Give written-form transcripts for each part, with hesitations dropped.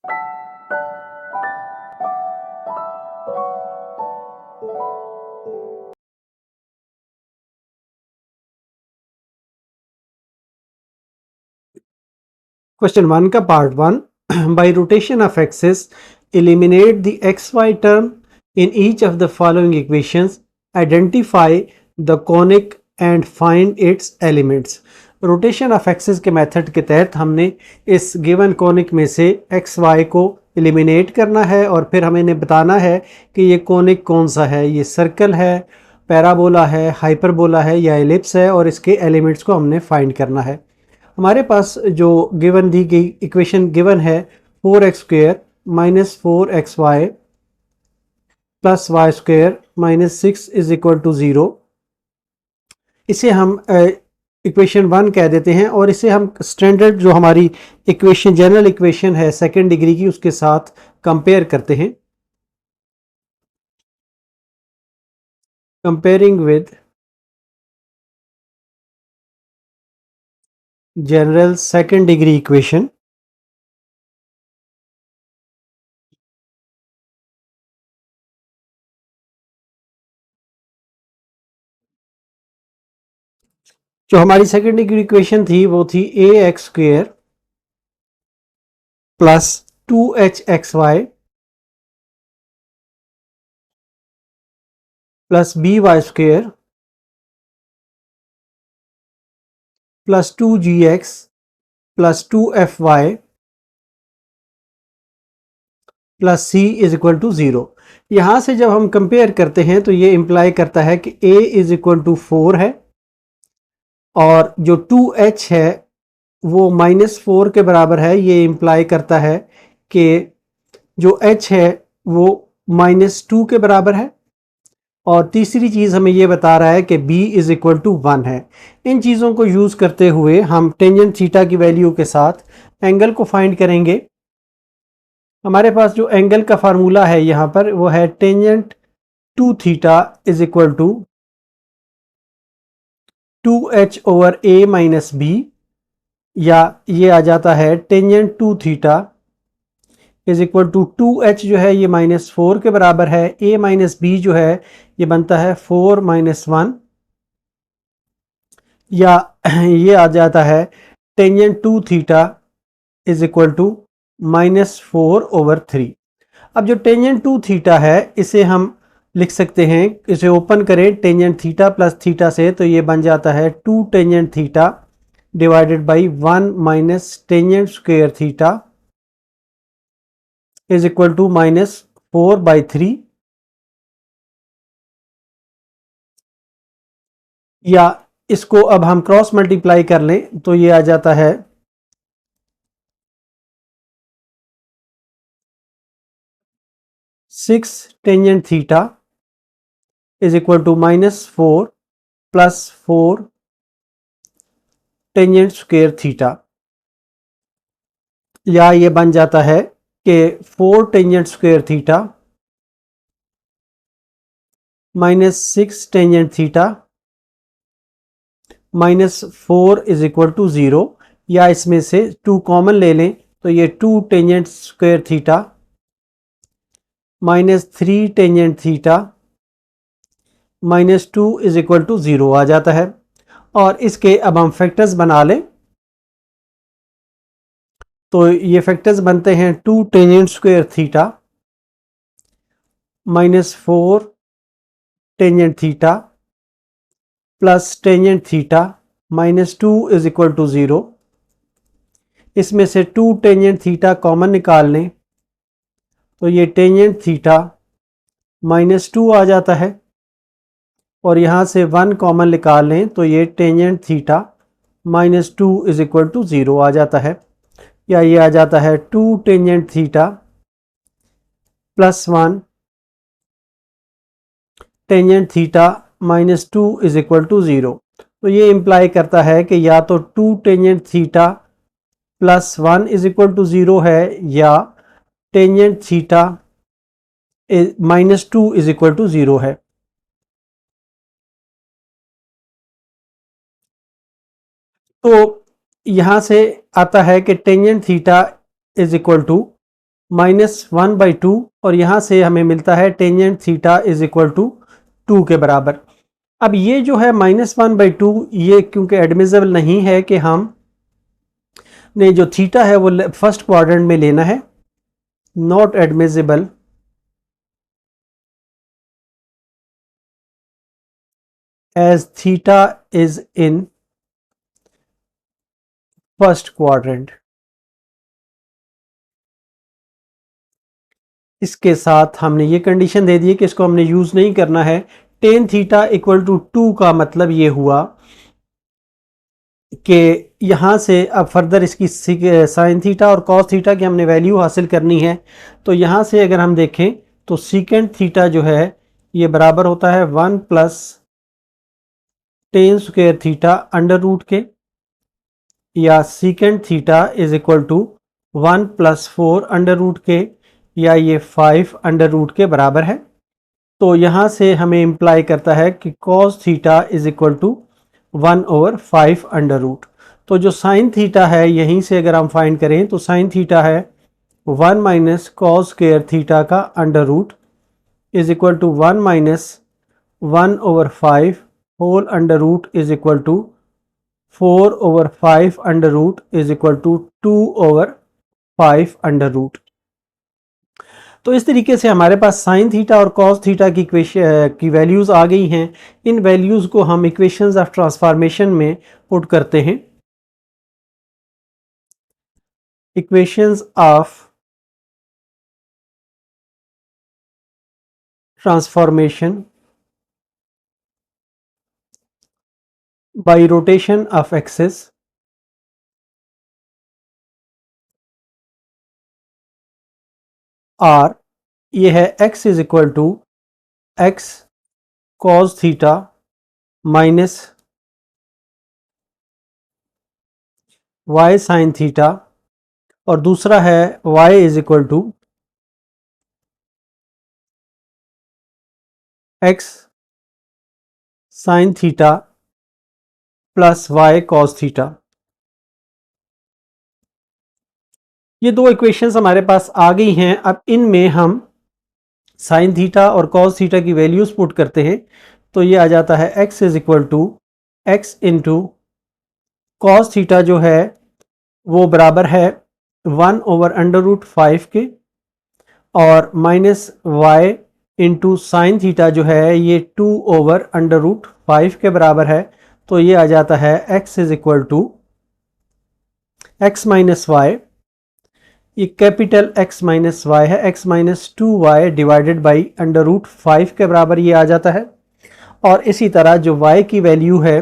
Question 1 का part 1 by rotation of axis eliminate the xy term in each of the following equations, identify the conic and find its elements. Rotation of axis के method के तहत हमने इस given conic में से x Y को eliminate करना है और फिर हमें इन्हें बताना है कि ये कॉनिक कौन सा है, ये सर्कल है, पैराबोला है, हाइपरबोला है या एलिप्स है, और इसके एलिमेंट्स को हमने फाइंड करना है। हमारे पास जो गिवन दी गई इक्वेशन गिवन है 4x² minus 4xy plus y square minus 6 is equal to 0। इसे हम इक्वेशन 1 कह देते हैं और इसे हम स्टैंडर्ड जो हमारी इक्वेशन जनरल इक्वेशन है सेकेंड डिग्री की उसके साथ कंपेयर करते हैं। Comparing with general second degree equation, जो हमारी सेकेंड डिग्री इक्वेशन थी वो थी ax² plus 2hxy plus by² plus 2gx plus 2fy plus C is equal to 0। यहाँ से जब हम कंपेयर करते हैं तो ये इंप्लाई करता है कि a इज इक्वल टू 4 है और जो 2h है वो -4 के बराबर है। ये इंप्लाई करता है कि जो h है वो -2 के बराबर है। और तीसरी चीज़ हमें ये बता रहा है कि b इज इक्वल टू 1 है। इन चीज़ों को यूज़ करते हुए हम टेंजेंट थीटा की वैल्यू के साथ एंगल को फाइंड करेंगे। हमारे पास जो एंगल का फार्मूला है यहाँ पर वो है tangent two theta is equal to 2h over a minus B, या ये आ जाता है tangent two theta is equal to 2h जो है ये -4 के बराबर है, a माइनस बी जो है ये बनता है 4 - 1, या ये आ जाता है tangent two theta is equal to -4/3। अब जो टेंजेंट टू थीटा है इसे हम लिख सकते हैं, इसे ओपन करें टेंजेंट थीटा प्लस थीटा से तो ये बन जाता है 2 tangent theta divided by 1 minus tangent square theta is equal to -4/3, या इसको अब हम क्रॉस मल्टीप्लाई कर लें तो ये आ जाता है 6 tangent theta is equal to -4 plus 4 tangent square theta, या ये बन जाता है कि 4 tangent square theta -6 tangent theta -4 is equal to 0, या इसमें से 2 कॉमन ले लें तो ये 2 tangent square theta -3 tangent theta -2 is equal to 0 आ जाता है। और इसके अब हम फैक्टर्स बना लें तो ये फैक्टर्स बनते हैं 2 tangent square theta -4 tangent theta plus tangent theta -2 is equal to 0। इसमें से 2 टेंजेंट थीटा कॉमन निकाल लें तो ये टेंजेंट थीटा -2 आ जाता है, और यहाँ से 1 कॉमन निकाल लें तो ये tangent theta -2 is equal to 0 आ जाता है, या ये आ जाता है 2 tangent theta plus 1 tangent theta -2 is equal to 0। तो ये इंप्लाई करता है कि या तो 2 tangent theta plus 1 is equal to 0 है, या tangent theta -2 is equal to 0 है। तो यहां से आता है कि tangent theta is equal to -1/2 और यहाँ से हमें मिलता है tangent theta is equal to 2 के बराबर। अब ये जो है -1/2 ये क्योंकि एडमिसिबल नहीं है कि हम ने जो थीटा है वो फर्स्ट क्वाड्रेंट में लेना है, not admissible as theta is in first quadrant। इसके साथ हमने ये कंडीशन दे दी है कि इसको हमने यूज नहीं करना है। टेन थीटा इक्वल टू 2 का मतलब ये हुआ कि यहाँ से अब फर्दर इसकी साइन थीटा और कॉस थीटा की हमने वैल्यू हासिल करनी है। तो यहाँ से अगर हम देखें तो सीकेंड थीटा जो है ये बराबर होता है 1 plus tan square theta under root के, या secant theta is equal to 1 plus 4 under root के, या ये 5 अंडर रूट के बराबर है। तो यहाँ से हमें इम्प्लाई करता है कि cos theta is equal to 1/5 under root. तो जो साइन थीटा है यहीं से अगर हम फाइंड करें तो साइन थीटा है 1 माइनस कॉस स्क्वायर थीटा का under root is equal to 1 minus 1/5 whole under root is equal to 4/5 under root is equal to 2/5 under root. तो इस तरीके से हमारे पास साइन थीटा और कॉस थीटा की इक्वेशन की वैल्यूज़ आ गई हैं। इन वैल्यूज़ को हम इक्वेशंस ऑफ ट्रांसफॉर्मेशन में पुट करते हैं। Equations of transformation by rotation of axis are, ये है x is equal to x cos theta minus y sine theta, और दूसरा है y is equal to x sine theta plus y cos theta. ये दो equations हमारे पास आ गई हैं। अब इनमें हम साइन थीटा और कॉस थीटा की वैल्यूज पुट करते हैं। तो ये आ जाता है x is equal to x into cos theta जो है वो बराबर है 1/√5 के, और minus y into sine theta जो है ये 2/√5 के बराबर है। तो ये आ जाता है x is equal to x minus Y, ये कैपिटल x माइनस वाई है, x minus 2y divided by √5 के बराबर ये आ जाता है। और इसी तरह जो y की वैल्यू है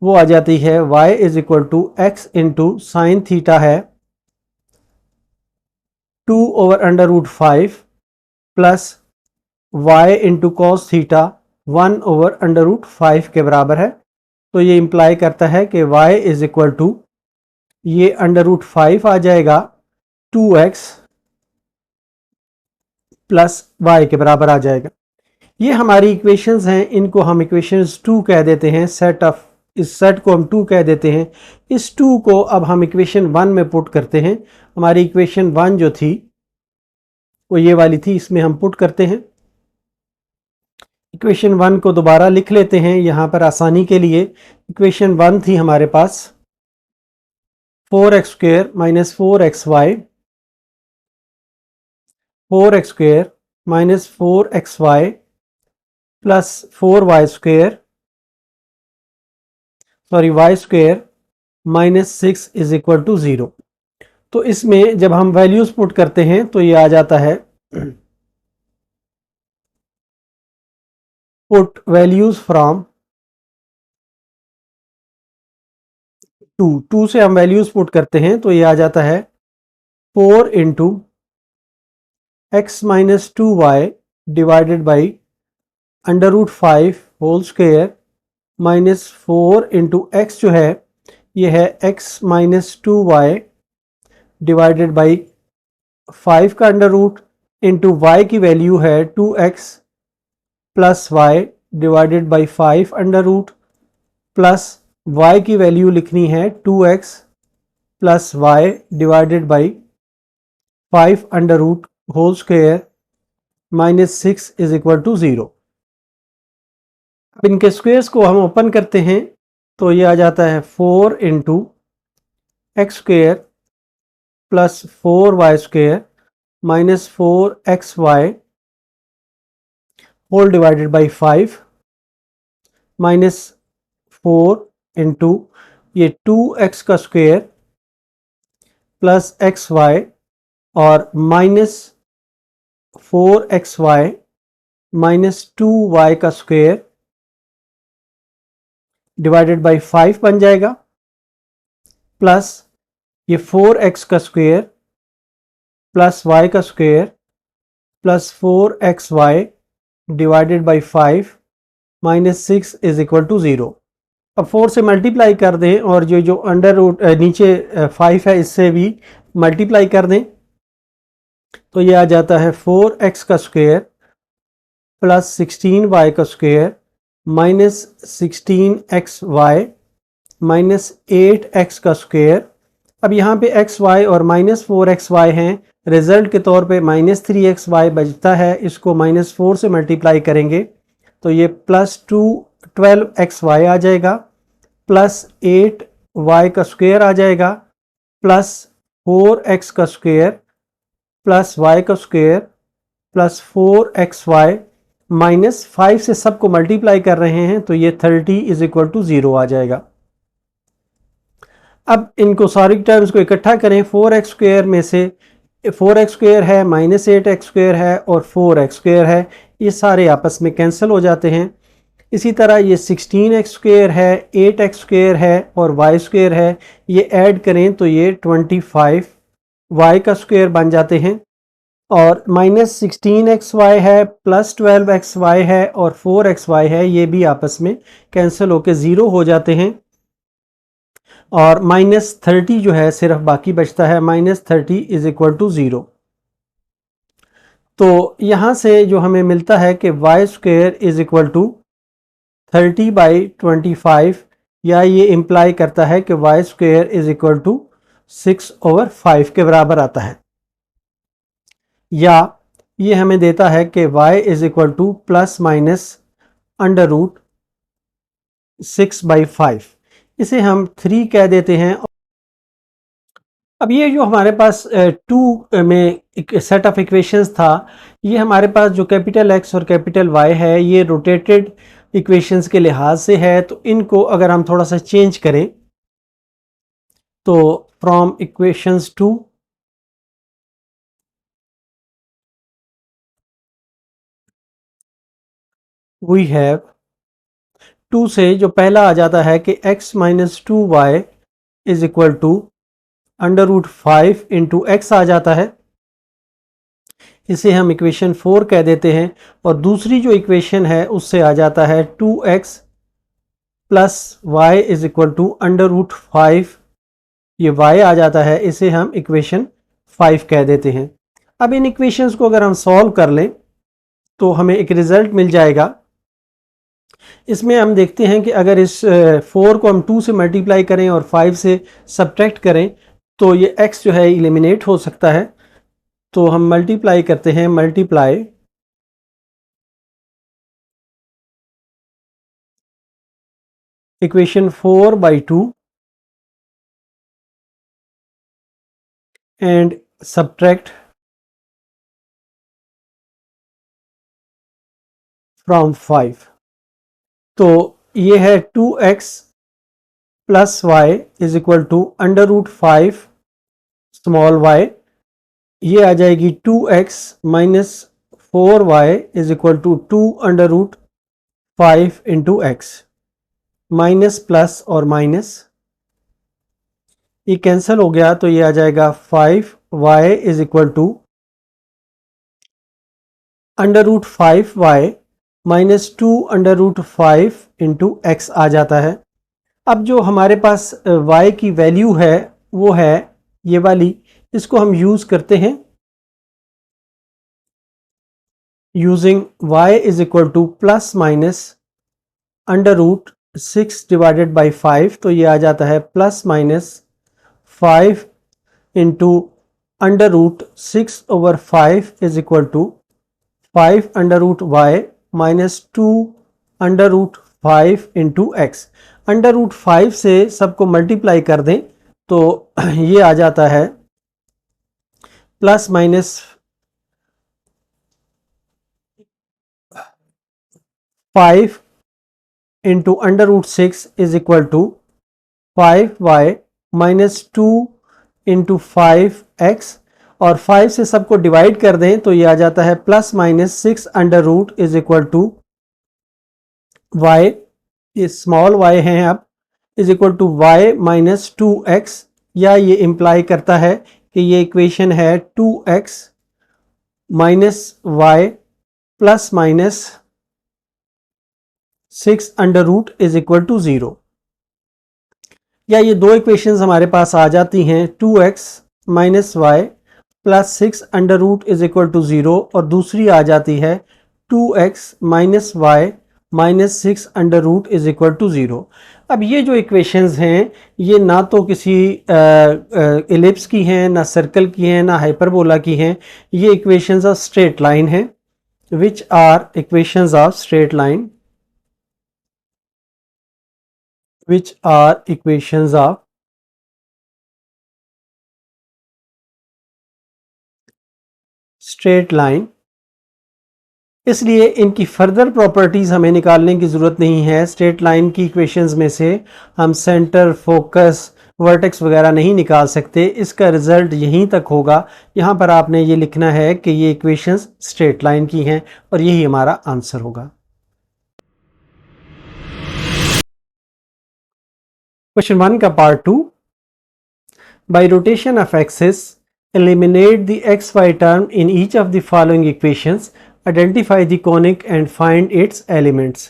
वो आ जाती है y is equal to x into sine theta है 2/√5 plus y into cos theta 1/√5 के बराबर है। तो ये इंप्लाई करता है कि y इज इक्वल टू ये √5 आ जाएगा 2x प्लस y के बराबर आ जाएगा। ये हमारी इक्वेशंस हैं, इनको हम इक्वेशंस 2 कह देते हैं। सेट ऑफ इस सेट को हम 2 कह देते हैं। इस 2 को अब हम इक्वेशन 1 में पुट करते हैं। हमारी इक्वेशन 1 जो थी वो ये वाली थी, इसमें हम पुट करते हैं। इक्वेशन 1 को दोबारा लिख लेते हैं यहाँ पर आसानी के लिए। इक्वेशन 1 थी हमारे पास 4x² minus 4xy, 4x² minus 4xy plus 4y² y² minus 6 is equal to 0। तो इसमें जब हम वैल्यूज पुट करते हैं तो ये आ जाता है पुट वैल्यूज फ्रॉम 2 से हम वैल्यूज पुट करते हैं तो ये आ जाता है 4 into x minus 2y divided by √5 whole square minus 4 into X जो है ये है x minus 2y divided by 5 का अंडर रूट इंटू y की वैल्यू है 2x plus y divided by 5 under root plus y की वैल्यू लिखनी है 2x plus y divided by 5 under root whole square minus 6 is equal to 0। अब इनके squares को हम ओपन करते हैं तो ये आ जाता है 4 into X square plus 4 Y square minus 4 xy whole divided by 5 minus 4 into ये 2x का स्क्वेयर प्लस xy और माइनस 4xy माइनस 2y का स्क्वेयर डिवाइडेड बाई 5 बन जाएगा, प्लस ये 4x का स्क्वेयर प्लस y का square plus 4xy divided by 5 minus 6 is equal to 0। अब 4 से मल्टीप्लाई कर दें और जो अंडर रूट नीचे 5 है इससे भी मल्टीप्लाई कर दें तो ये आ जाता है 4x का स्क्वेयर प्लस 16y का square minus 16xy minus 8x का स्क्वेयर। अब यहाँ पे xy और माइनस 4xy हैं, रिजल्ट के तौर पे माइनस 3xy बचता है, इसको माइनस 4 से मल्टीप्लाई करेंगे तो ये प्लस 12xy आ जाएगा, प्लस 8y का स्क्वेयर आ जाएगा, प्लस 4x का स्क्वेयर प्लस y का स्क्वेयर प्लस 4xy माइनस 5 से सबको मल्टीप्लाई कर रहे हैं तो ये 30 इज इक्वल टू 0 आ जाएगा। अब इनको सारी टर्म्स को इकट्ठा करें, 4x स्क्वेयर में से 4x स्क्वेयर है माइनस 8x स्क्वेयर है और 4x स्क्वेयर है, ये सारे आपस में कैंसिल हो जाते हैं। इसी तरह ये 16x स्क्वेयर है, 8x स्क्वेयर है और y स्क्वेयर है, ये ऐड करें तो ये 25y का स्क्वेयर बन जाते हैं और माइनस 16xy है प्लस 12xy है और 4xy है, ये भी आपस में कैंसिल होकर 0 हो जाते हैं और माइनस 30 जो है सिर्फ बाकी बचता है, माइनस 30 इज इक्वल टू 0। तो यहाँ से जो हमें मिलता है कि Y square is equal to 30/25 या ये इम्प्लाई करता है कि Y square is equal to 6/5 के बराबर आता है, या ये हमें देता है कि y is equal to plus minus under root 6/5, इसे हम 3 कह देते हैं। अब ये जो हमारे पास 2 में एक सेट ऑफ इक्वेशंस था, ये हमारे पास जो कैपिटल X और कैपिटल Y है ये रोटेटेड इक्वेशंस के लिहाज से है, तो इनको अगर हम थोड़ा सा चेंज करें तो फ्रॉम इक्वेशंस 2 वी हैव 2 से जो पहला आ जाता है कि x minus 2y is equal to under root 5 into X आ जाता है, इसे हम इक्वेशन 4 कह देते हैं। और दूसरी जो इक्वेशन है उससे आ जाता है 2x plus Y is equal to under root 5, ये y आ जाता है, इसे हम इक्वेशन 5 कह देते हैं। अब इन इक्वेशंस को अगर हम सॉल्व कर लें तो हमें एक रिजल्ट मिल जाएगा। इसमें हम देखते हैं कि अगर इस 4 को हम 2 से मल्टीप्लाई करें और 5 से सब्ट्रैक्ट करें तो ये x जो है एलिमिनेट हो सकता है, तो हम मल्टीप्लाई करते हैं, multiply equation 4/2 and subtract from 5। तो ये है 2x plus Y is equal to under root 5 small y, ये आ जाएगी 2x minus 4y is equal to 2 under root 5 into x, minus plus और माइनस ये कैंसिल हो गया तो ये आ जाएगा 5y is equal to under root 5y minus 2 under root 5 into X आ जाता है। अब जो हमारे पास y की वैल्यू है वो है ये वाली, इसको हम यूज करते हैं using y is equal to plus minus under root 6 divided by 5, तो ये आ जाता है plus minus 5 into under root 6/5 is equal to 5 under root Y minus 2 under root 5 into X. Under root 5 से सबको मल्टीप्लाई कर दें तो ये आ जाता है plus minus 5 into under root 6 is equal to 5y minus 2 into 5x, और 5 से सबको डिवाइड कर दें तो ये आ जाता है plus minus 6 under root is equal to y, ये स्मॉल y है अब, is equal to y minus 2x, या ये इंप्लाई करता है कि ये इक्वेशन है 2x minus y plus minus 6 under root is equal to 0, या ये दो इक्वेशंस हमारे पास आ जाती हैं 2x minus Y plus 6 under root is equal to 0, और दूसरी आ जाती है 2x minus Y minus 6 under root is equal to 0। अब ये जो इक्वेशंस हैं ये ना तो किसी एलिप्स की हैं, ना सर्कल की हैं, ना हाइपरबोला की हैं, ये इक्वेशंस ऑफ स्ट्रेट लाइन हैं, which are equations of straight line, which are equations of straight line। इसलिए इनकी फर्दर प्रॉपर्टीज हमें निकालने की ज़रूरत नहीं है। स्ट्रेट लाइन की इक्वेशंस में से हम सेंटर, फोकस, वर्टेक्स वगैरह नहीं निकाल सकते, इसका रिजल्ट यहीं तक होगा। यहाँ पर आपने ये लिखना है कि ये इक्वेशंस स्ट्रेट लाइन की हैं और यही हमारा आंसर होगा। क्वेश्चन 1 का part 2, bye rotation of axis eliminate the xy term in each of the following equations, identify the conic and find its elements।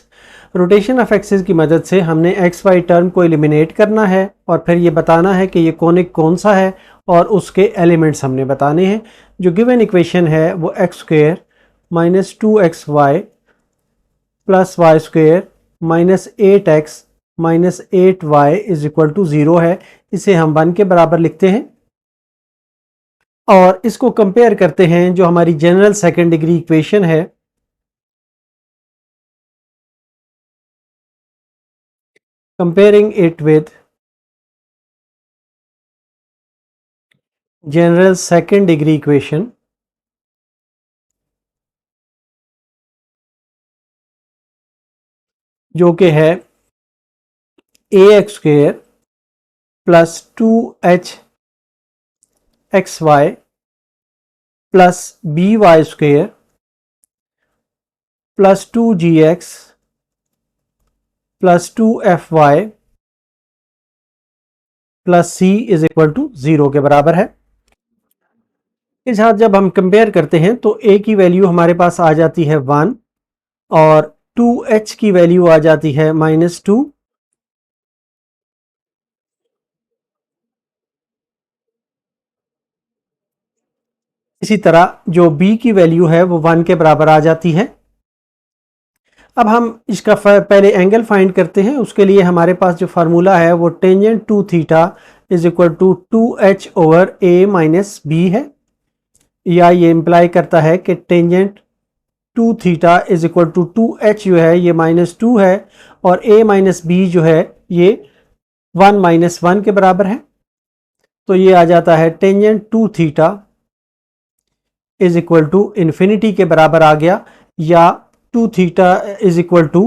Rotation of axis की मदद से हमने एक्स वाई टर्म को एलिमिनेट करना है और फिर ये बताना है कि ये कोनिक कौन सा है और उसके एलिमेंट्स हमने बताने हैं। जो गिवन इक्वेशन है वो x square minus 2xy plus y square minus 8x minus 8y is equal to 0 है। इसे हम 1 के बराबर लिखते हैं और इसको कंपेयर करते हैं जो हमारी जनरल सेकंड डिग्री इक्वेशन है, comparing it with general second degree equation, जो कि है ax square plus 2hxy plus by square plus 2gx plus 2fy plus c is equal to 0 के बराबर है। इस साथ जब हम कंपेयर करते हैं तो a की वैल्यू हमारे पास आ जाती है 1 और 2h की वैल्यू आ जाती है -2। इसी तरह जो b की वैल्यू है वो 1 के बराबर आ जाती है। अब हम इसका पहले एंगल फाइंड करते हैं। उसके लिए हमारे पास जो फार्मूला है वो tangent two theta is equal to 2h over a minus b है, या ये इंप्लाई करता है कि tangent two theta is equal to 2h जो है ये -2 है और a माइनस बी जो है ये 1 माइनस 1 के बराबर है। तो ये आ जाता है tangent two theta is equal to infinity के बराबर आ गया, या 2 theta is equal to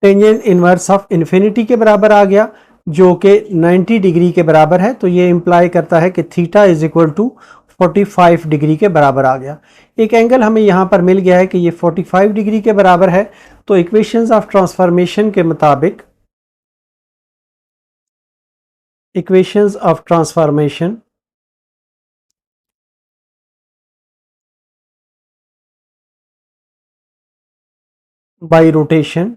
tangent inverse of infinity के बराबर आ गया, जो कि 90 डिग्री के बराबर है। तो ये इंप्लाई करता है कि theta is equal to 45 degree के बराबर आ गया। एक एंगल हमें यहाँ पर मिल गया है कि ये 45 डिग्री के बराबर है। तो इक्वेशंस ऑफ ट्रांसफॉर्मेशन के मुताबिक, equations of transformation by rotation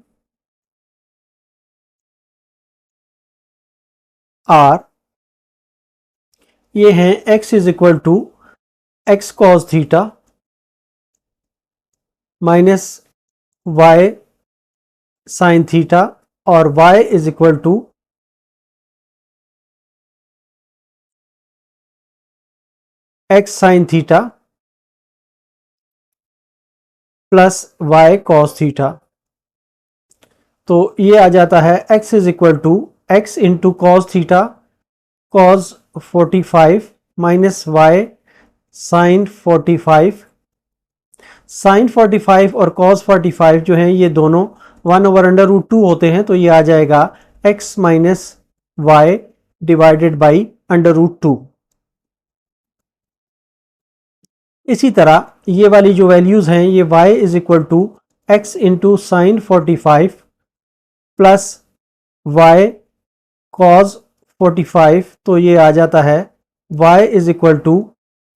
are, ये हैं x is equal to x cos theta minus y sine theta और y is equal to x sine theta plus y cos theta. तो ये आ जाता है x is equal to x into cos theta cos 45 minus y sine 45। Sine 45 और cos 45 जो हैं ये दोनों 1/√2 होते हैं, तो ये आ जाएगा x minus y divided by √2। इसी तरह ये वाली जो वैल्यूज़ हैं ये y is equal to x into sine 45 plus y cos 45, तो ये आ जाता है y is equal to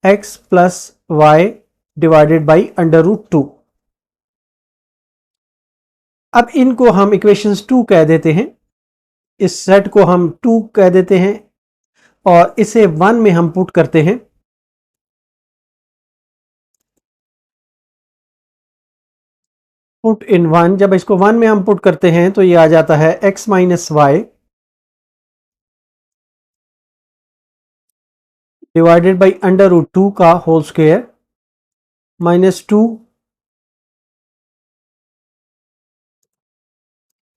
x plus y divided by √2। अब इनको हम इक्वेशंस 2 कह देते हैं, इस सेट को हम 2 कह देते हैं और इसे 1 में हम पुट करते हैं। पुट इन 1, जब इसको 1 में हम पुट करते हैं तो ये आ जाता है x minus y divided by √2 का whole square minus 2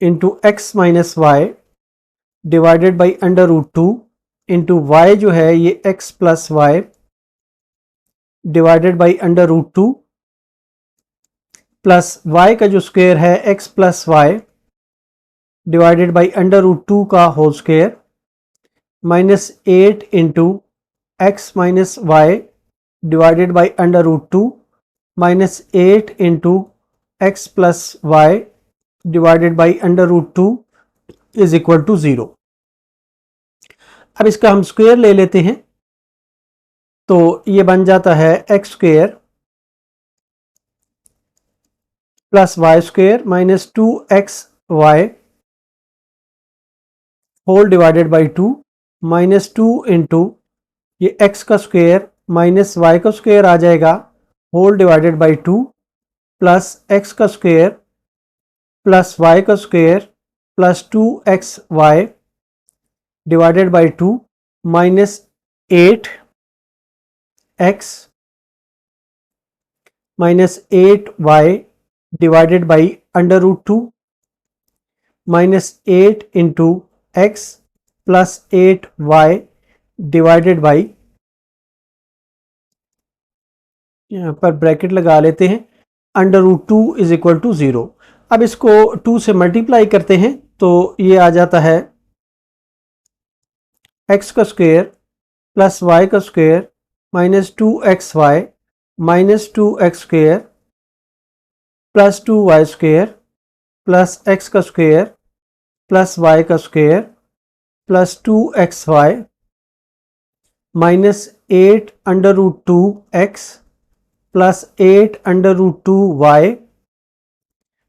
into x minus y divided by √2 into y जो है ये x plus y divided by √2 plus y का जो स्क्वायर है x plus y divided by √2 का whole square minus 8 into x minus y divided by √2 minus 8 into x plus y divided by √2 is equal to 0। अब इसका हम square ले लेते हैं, तो ये बन जाता है x square plus y square minus 2x y whole divided by 2 minus 2 into ये x का स्क्वायर माइनस वाई का स्क्वायर आ जाएगा whole divided by 2 plus x का स्क्वायर प्लस वाई का square plus 2x y divided by 2 minus 8x minus 8y divided by √2 minus 8 into x plus 8y divided by, यहाँ पर bracket लगा लेते हैं, √2 इज इक्वल टू 0। अब इसको 2 से मल्टीप्लाई करते हैं तो ये आ जाता है x का स्क्वायर प्लस y का square minus 2xy minus 2x square plus 2y square plus x का स्क्वायर प्लस y का square plus 2xy minus 8 √2x plus 8 √2y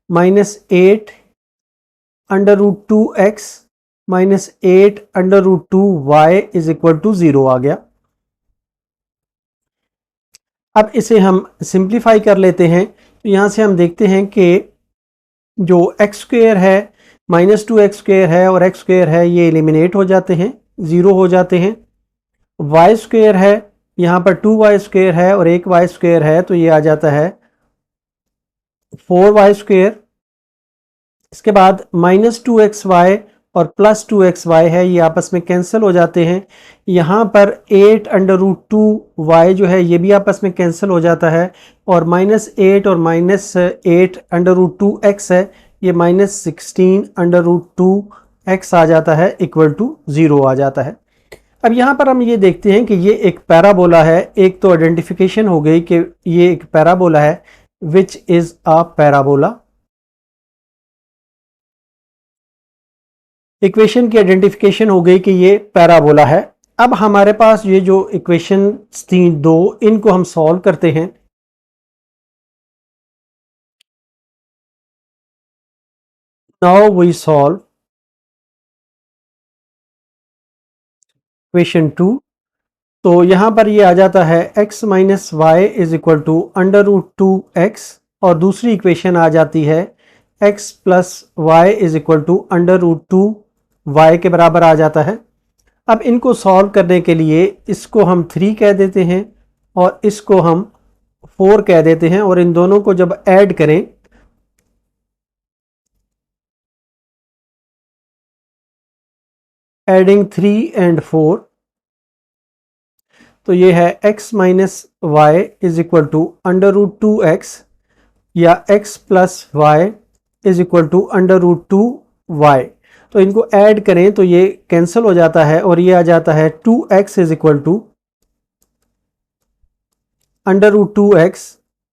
minus 8 √2x minus 8 √2y is equal to 0 आ गया। अब इसे हम simplify कर लेते हैं, तो यहाँ से हम देखते हैं कि जो एक्स स्क्वायर है माइनस 2x स्क्वायर है और एक्स स्क्वायर है ये एलिमिनेट हो जाते हैं, 0 हो जाते हैं। वाई स्क्वायर है, यहाँ पर 2y स्क्वायर है और एक y स्क्वायर है, तो ये आ जाता है 4y स्क्वायर। इसके बाद माइनस 2xy और प्लस 2xy है, ये आपस में कैंसिल हो जाते हैं। यहाँ पर 8 √2y जो है ये भी आपस में कैंसिल हो जाता है और माइनस 8 और माइनस 8 √2x है, ये माइनस 16 √2x आ जाता है इक्वल टू 0 आ जाता है। अब यहाँ पर हम ये देखते हैं कि ये एक पैराबोला है। एक तो आइडेंटिफिकेशन हो गई कि ये एक पैराबोला है, which is a parabola. Equation की आइडेंटिफिकेशन हो गई कि ये पैराबोला है। अब हमारे पास ये जो इक्वेशन थी दो, इनको हम सॉल्व करते हैं। Now we solve equation 2। तो यहाँ पर ये आ जाता है x minus Y is equal to √2x और दूसरी इक्वेशन आ जाती है x plus Y is equal to √2y के बराबर आ जाता है। अब इनको सॉल्व करने के लिए इसको हम 3 कह देते हैं और इसको हम 4 कह देते हैं, और इन दोनों को जब ऐड करें एडिंग 3 एंड 4, तो ये है x minus Y is equal to under root 2x, या x plus Y is equal to under root 2y। तो इनको ऐड करें तो ये कैंसिल हो जाता है और ये आ जाता है 2x is equal to under root 2x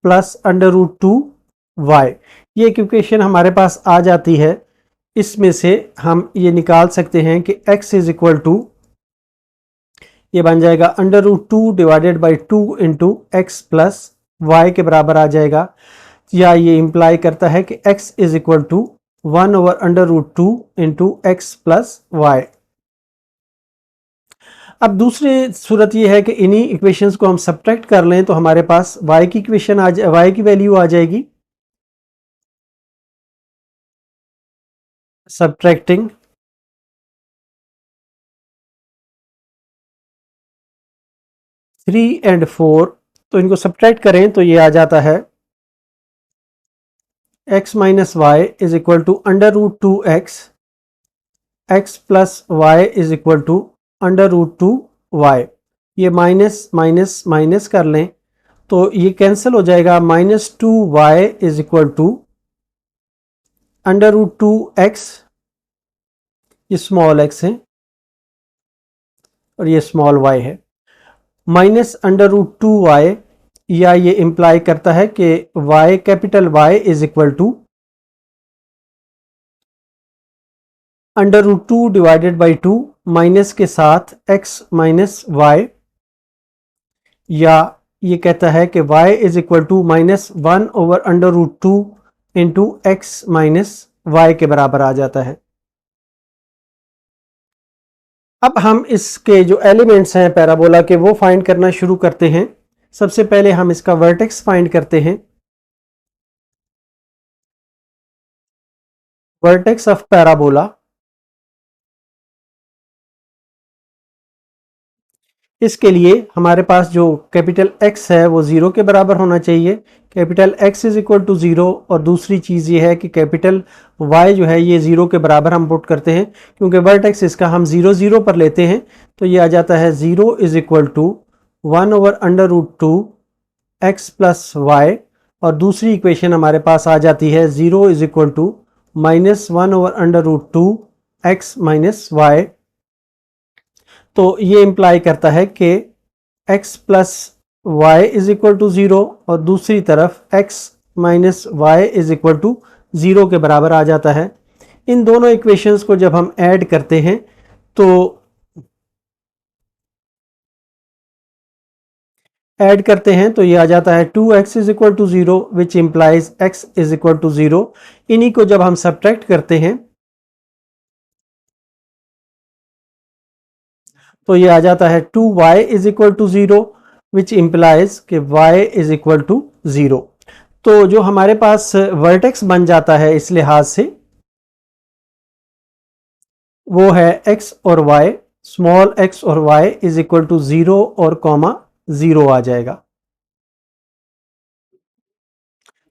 plus under root 2y। ये इक्वेशन हमारे पास आ जाती है। इसमें से हम ये निकाल सकते हैं कि x इज इक्वल टू, ये बन जाएगा under root 2 divided by 2 into x plus y के बराबर आ जाएगा, या ये इंप्लाई करता है कि x is equal to 1 over under root 2 into x plus y. अब दूसरी सूरत ये है कि इन्हीं इक्वेशंस को हम सब्ट्रैक्ट कर लें तो हमारे पास y की इक्वेशन y की वैल्यू आ जाएगी। सब्ट्रैक्टिंग 3 एंड 4, तो इनको सब्ट्रैक्ट करें तो ये आ जाता है x minus Y is equal to under root 2x, x plus Y is equal to under root 2y। ये माइनस माइनस माइनस कर लें तो ये कैंसिल हो जाएगा, -2y is equal to under root 2x, ये स्मॉल x है और ये स्मॉल y है, माइनस अंडर रूट 2y, या ये इंप्लाई करता है कि y capital Y is equal to under root 2 divided by 2 minus के साथ x माइनस वाई, या ये कहता है कि y is equal to -1 over under root 2 into x minus y के बराबर आ जाता है। अब हम इसके जो एलिमेंट्स हैं पैराबोला के वो फाइंड करना शुरू करते हैं। सबसे पहले हम इसका वर्टेक्स फाइंड करते हैं। वर्टेक्स ऑफ पैराबोला, इसके लिए हमारे पास जो कैपिटल X है वो 0 के बराबर होना चाहिए, capital X is equal to 0, और दूसरी चीज़ ये है कि कैपिटल Y जो है ये 0 के बराबर हम पुट करते हैं, क्योंकि वर्टेक्स इसका हम 0 0 पर लेते हैं, तो ये आ जाता है 0 is equal to 1 over under root 2 x plus y, और दूसरी इक्वेशन हमारे पास आ जाती है 0 is equal to -1 over under root 2 x minus y. तो ये इंप्लाई करता है कि x plus Y is equal to 0, और दूसरी तरफ x minus Y is equal to 0 के बराबर आ जाता है। इन दोनों इक्वेशंस को जब हम ऐड करते हैं तो ये आ जाता है 2x is equal to 0 which implies x is equal to 0। इन्हीं को जब हम सब्ट्रैक्ट करते हैं तो ये आ जाता है 2y is equal to 0 which implies कि y इज इक्वल टू 0। तो जो हमारे पास वर्टेक्स बन जाता है इस लिहाज से वो है x और y, स्मॉल x और y इज इक्वल टू 0 और कॉमा 0 आ जाएगा।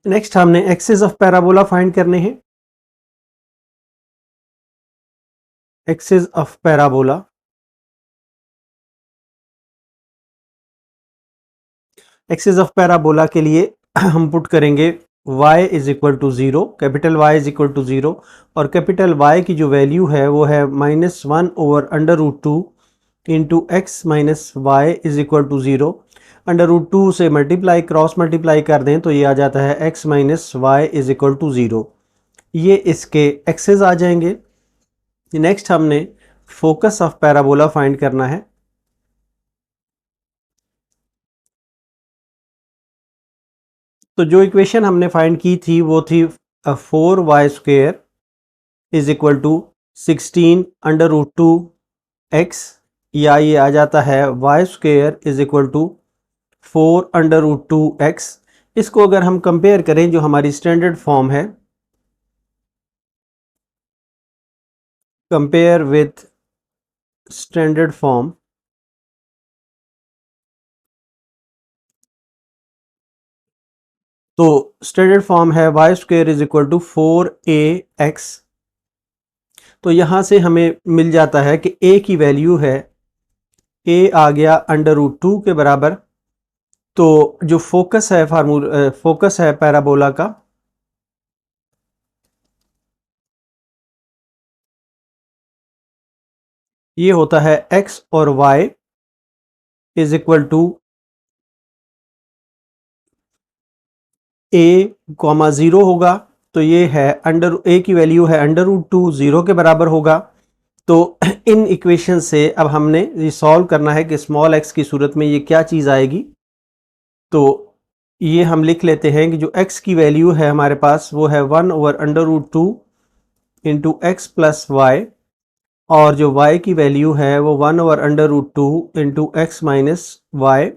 नेक्स्ट हमने एक्सिस ऑफ पैराबोला फाइंड करने हैं। Axis of parabola, axis of parabola के लिए हम पुट करेंगे y is equal to 0, capital Y is equal to 0, और कैपिटल Y की जो वैल्यू है वो है -1 over under root 2 into x minus Y is equal to 0। Under root 2 से मल्टीप्लाई क्रॉस मल्टीप्लाई कर दें तो ये आ जाता है x minus Y is equal to 0। ये इसके एक्सेस आ जाएंगे। नेक्स्ट हमने फोकस ऑफ पैराबोला फाइंड करना है। तो जो इक्वेशन हमने फाइंड की थी वो थी 4y² is equal to 16 under root 2 x, या ये आ जाता है y² is equal to 4 under root 2 x. इसको अगर हम कंपेयर करें जो हमारी स्टैंडर्ड फॉर्म है, कंपेयर विथ स्टैंडर्ड फॉर्म, तो स्टैंडर्ड फॉर्म है y square is equal to 4ax। तो यहाँ से हमें मिल जाता है कि a की वैल्यू है, a आ गया √2 के बराबर। तो जो फोकस है फोकस है पैराबोला का, ये होता है x और y is equal to a,0 होगा। तो ये है a की वैल्यू है √2, 0 के बराबर होगा। तो इन इक्वेशन से अब हमने ये सॉल्व करना है कि स्मॉल x की सूरत में ये क्या चीज़ आएगी। तो ये हम लिख लेते हैं कि जो x की वैल्यू है हमारे पास वो है 1/√2 इंटू एक्स प्लस वाई, और जो y की वैल्यू है वो 1/√2 इंटू एक्स माइनस वाई।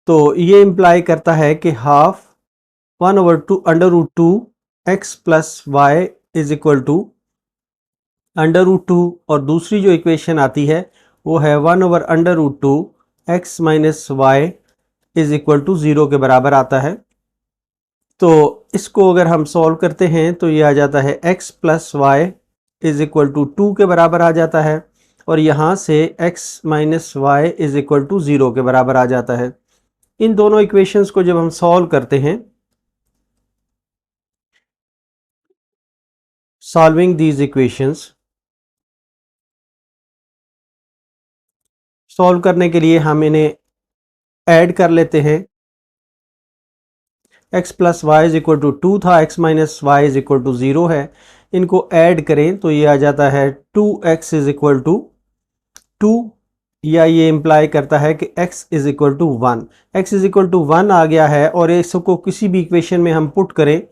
तो ये इम्प्लाई करता है कि half 1/√2 x plus Y is equal to √2, और दूसरी जो इक्वेशन आती है वो है 1/√2 x minus Y is equal to 0 के बराबर आता है। तो इसको अगर हम सॉल्व करते हैं तो ये आ जाता है x plus Y is equal to 2 के बराबर आ जाता है, और यहाँ से x minus Y is equal to 0 के बराबर आ जाता है। इन दोनों इक्वेशंस को जब हम सॉल्व करते हैं, सॉल्विंग दीज इक्वेशंस, सॉल्व करने के लिए हम इन्हें ऐड कर लेते हैं। x plus Y is equal to 2 था, x minus Y is equal to 0 है। इनको ऐड करें तो ये आ जाता है 2x इज इक्वल टू 2, या ये इम्प्लाई करता है कि x is equal to 1। x is equal to 1 आ गया है, और इसको किसी भी इक्वेशन में हम पुट करें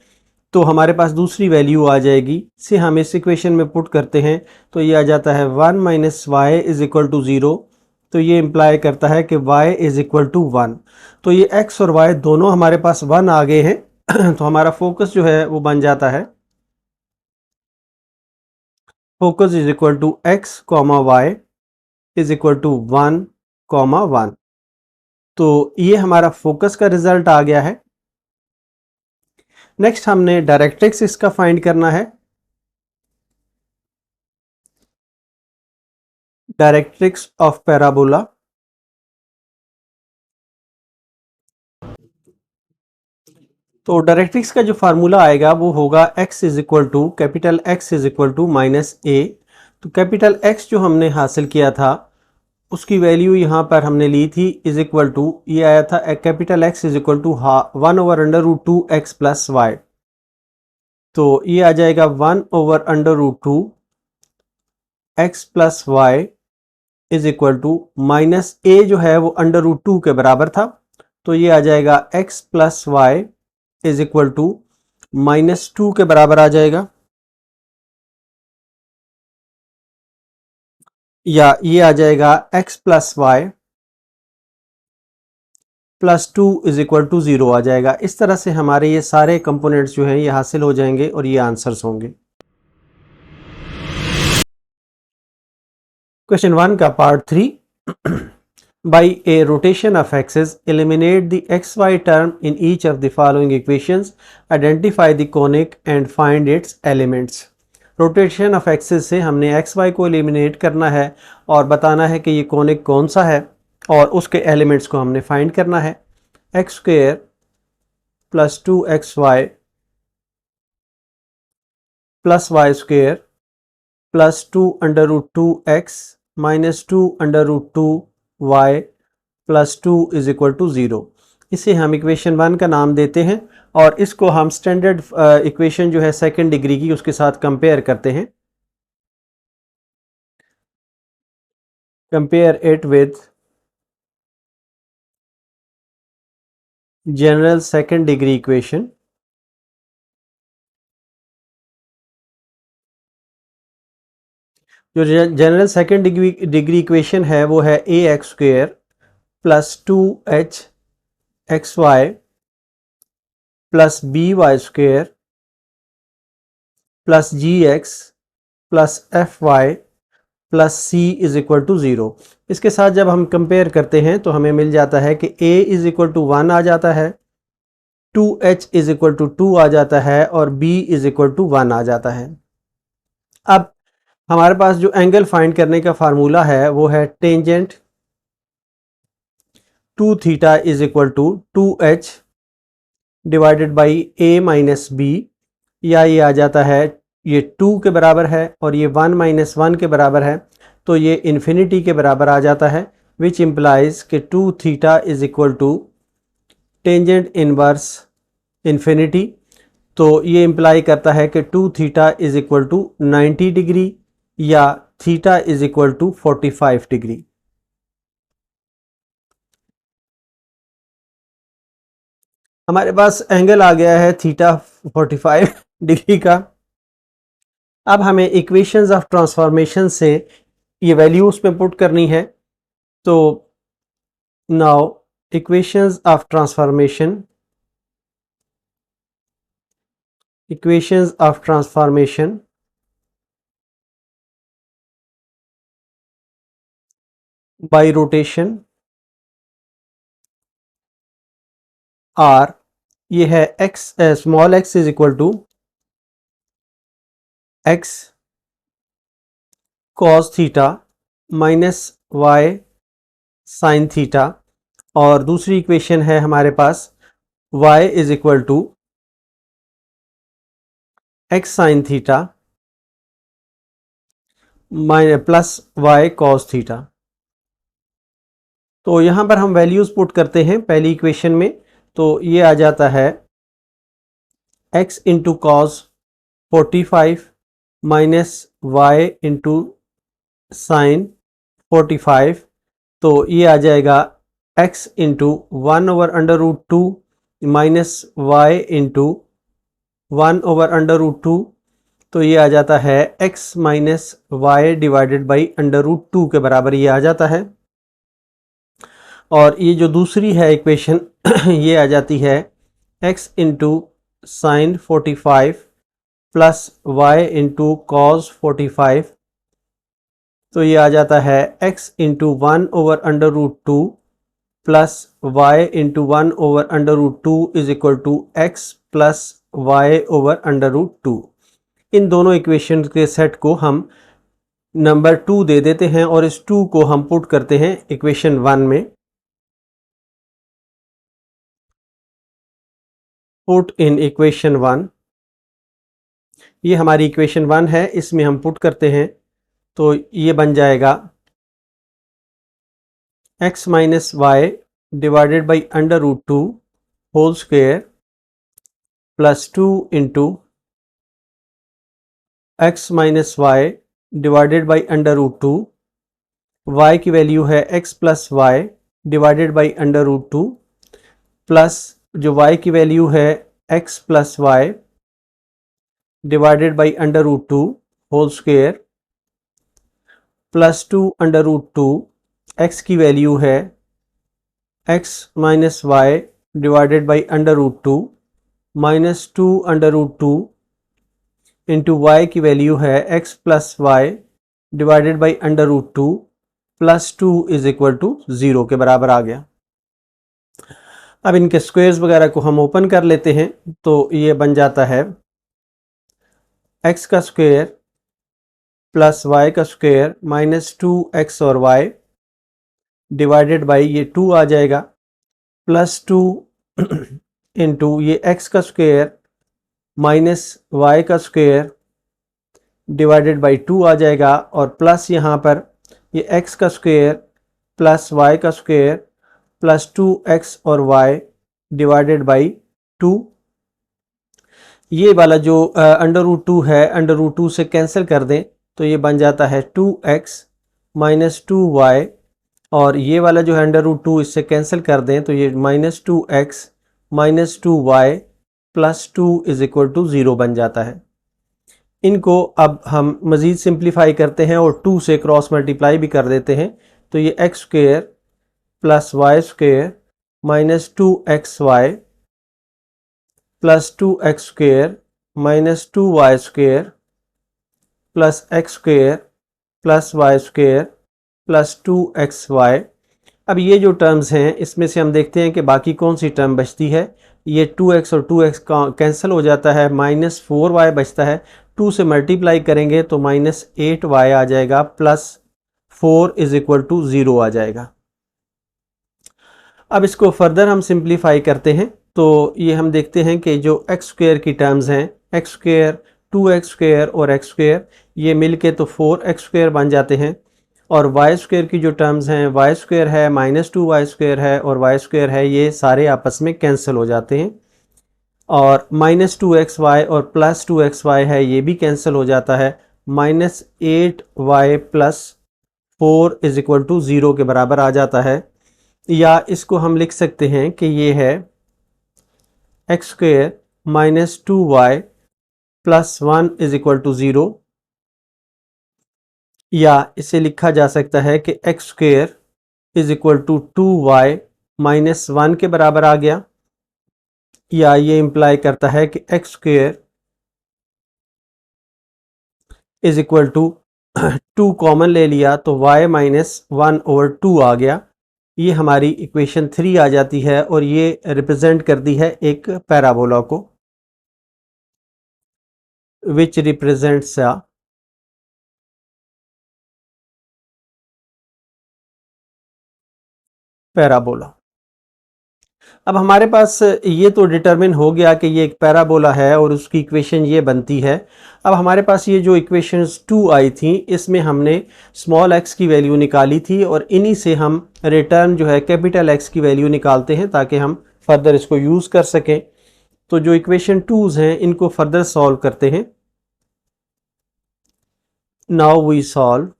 तो हमारे पास दूसरी वैल्यू आ जाएगी। से हम इस इक्वेशन में पुट करते हैं तो ये आ जाता है 1 minus Y is equal to 0। तो ये इम्प्लाई करता है कि y इज इक्वल टू 1। तो ये x और y दोनों हमारे पास 1 आ गए हैं। तो हमारा फोकस जो है वो बन जाता है focus is equal to x comma y is equal to 1 comma 1। तो ये हमारा फोकस का रिजल्ट आ गया है। नेक्स्ट हमने डायरेक्ट्रिक्स इसका फाइंड करना है। डायरेक्ट्रिक्स ऑफ पैराबोला, तो डायरेक्ट्रिक्स का जो फार्मूला आएगा वो होगा x is equal to capital X is equal to minus a। तो कैपिटल X जो हमने हासिल किया था उसकी वैल्यू यहाँ पर हमने ली थी इज इक्वल टू, ये आया था capital X is equal to 1/√2 x plus y. तो ये आ जाएगा 1/√2 x plus Y is equal to minus a जो है वो √2 के बराबर था। तो ये आ जाएगा x plus Y is equal to -2 के बराबर आ जाएगा, या ये आ जाएगा x plus y plus 2 is equal to 0 आ जाएगा। इस तरह से हमारे ये सारे कंपोनेंट्स जो हैं ये हासिल हो जाएंगे और ये आंसर्स होंगे। क्वेश्चन 1 का part 3। By a rotation of axis, eliminate the xy term in each of the following equations. Identify the conic and find its elements. Rotation of axis से हमने एक्स वाई को एलिमिनेट करना है और बताना है कि ये कॉनिक कौन सा है, और उसके एलिमेंट्स को हमने फाइंड करना है। X square plus 2xy plus y square plus 2√2x minus 2√2y plus 2 is equal to 0। इसे हम इक्वेशन 1 का नाम देते हैं, और इसको हम स्टैंडर्ड इक्वेशन जो है सेकंड डिग्री की उसके साथ कंपेयर करते हैं। Compare it with general second degree equation. जो जनरल सेकंड डिग्री इक्वेशन है वो है ax² plus 2hxy plus by² plus gx plus fy plus c is equal to 0। इसके साथ जब हम कंपेयर करते हैं तो हमें मिल जाता है कि a इज़ इक्वल टू 1 आ जाता है, 2h इज़ इक्वल टू 2 आ जाता है और b इज़ इक्वल टू 1 आ जाता है। अब हमारे पास जो एंगल फाइंड करने का फार्मूला है वो है tangent 2 theta is equal to 2h divided by a minus b, या ये आ जाता है ये 2 के बराबर है और ये 1 माइनस 1 के बराबर है, तो ये इन्फिनिटी के बराबर आ जाता है, विच इम्प्लाइज कि 2 theta is equal to tangent inverse infinity. तो ये इम्प्लाई करता है कि 2 theta is equal to 90 degree या theta is equal to 45 degree. हमारे पास एंगल आ गया है थीटा 45 डिग्री का। अब हमें इक्वेशंस ऑफ ट्रांसफॉर्मेशन से ये वैल्यूज पे पुट करनी है। तो now equations of transformation by rotation are, ये है x, small x is equal to x cos theta minus y sine theta, और दूसरी इक्वेशन है हमारे पास y is equal to x sine theta plus y cos theta. तो यहाँ पर हम वैल्यूज़ पुट करते हैं पहली इक्वेशन में, तो ये आ जाता है x into cos 45 minus y into sine 45, तो ये आ जाएगा x into 1 over under root 2 minus y into 1 over under root 2, तो ये आ जाता है x minus y divided by under root 2 के बराबर ये आ जाता है। और ये जो दूसरी है इक्वेशन ये आ जाती है x into sine 45 plus Y into cos 45, तो ये आ जाता है x into 1 over under root 2 plus Y into 1 over under root 2 is equal to x plus Y over under root 2। इन दोनों इक्वेशन के सेट को हम नंबर 2 दे देते हैं और इस 2 को हम पुट करते हैं इक्वेशन 1 में। पुट इन इक्वेशन 1, ये हमारी इक्वेशन 1 है, इसमें हम पुट करते हैं तो ये बन जाएगा x minus y divided by under root 2 whole square plus 2 into x minus y divided by under root 2, y की वैल्यू है x plus y divided by under root 2 plus जो y की वैल्यू है x plus y divided by under root 2 whole square plus 2 under root 2, x की value है x minus y divided by under root 2 minus 2 under root 2 into y की value है x plus y divided by under root 2 plus 2 is equal to 0 के बराबर आ गया। अब इनके स्क्वेयर्स वगैरह को हम ओपन कर लेते हैं, तो ये बन जाता है x का स्क्वेयर प्लस y का स्क्वेयर माइनस 2x और y डिवाइडेड बाई ये 2 आ जाएगा प्लस 2 इंटू ये x का स्क्वेयर माइनस y का स्क्वेयर डिवाइडेड बाई 2 आ जाएगा और प्लस यहाँ पर ये x का स्क्वेयर प्लस y का स्क्वेयर प्लस 2x और y डिवाइडेड बाई 2। ये वाला जो अंडर रूट 2 है अंडर रूट 2 से कैंसिल कर दें तो ये बन जाता है 2x माइनस 2y, और ये वाला जो है अंडर रूट 2 इससे कैंसिल कर दें तो ये minus 2x minus 2y plus 2 is equal to 0 बन जाता है। इनको अब हम मज़ीद सिंप्लीफाई करते हैं और 2 से क्रॉस मल्टीप्लाई भी कर देते हैं, तो ये x square plus y square minus 2xy plus 2x square minus 2y square plus x square plus y square plus 2xy। अब ये जो टर्म्स हैं इसमें से हम देखते हैं कि बाकी कौन सी टर्म बचती है। ये 2x और 2x कैंसिल हो जाता है, -4y बचता है। 2 से मल्टीप्लाई करेंगे तो -8y आ जाएगा, प्लस 4 इज इक्वल टू 0 आ जाएगा। अब इसको फर्दर हम सिंप्लीफाई करते हैं तो ये हम देखते हैं कि जो एक्स स्क्वेयर की टर्म्स हैं, एक्स स्क्वेयर, 2x स्क्वेयर और एक्स स्क्वेयर, ये मिलके तो 4x स्क्वेयर बन जाते हैं। और वाई स्क्वेयर की जो टर्म्स हैं, वाई स्क्वेयर है, -2y स्क्वेयर है और वाई स्क्वेयर है, ये सारे आपस में कैंसिल हो जाते हैं। और -2xy और +2xy है, ये भी कैंसिल हो जाता है। -8y plus 4 is equal to 0 के बराबर आ जाता है। या इसको हम लिख सकते हैं कि ये है x square -2y plus 1 is equal to 0। या इसे लिखा जा सकता है कि x square is equal to 2y -1 के बराबर आ गया। या ये इंप्लाई करता है कि x square is equal to 2 common ले लिया तो y -1/2 आ गया। ये हमारी इक्वेशन 3 आ जाती है और ये रिप्रेजेंट करती है एक पैराबोला को, विच रिप्रेजेंट्स अ पैराबोला। अब हमारे पास ये तो डिटरमिन हो गया कि ये एक पैराबोला है और उसकी इक्वेशन ये बनती है। अब हमारे पास ये जो इक्वेशंस 2 आई थी, इसमें हमने स्मॉल x की वैल्यू निकाली थी और इन्हीं से हम रिटर्न जो है कैपिटल X की वैल्यू निकालते हैं ताकि हम फर्दर इसको यूज़ कर सकें। तो जो इक्वेशन 2s हैं इनको फर्दर सॉल्व करते हैं। Now we solve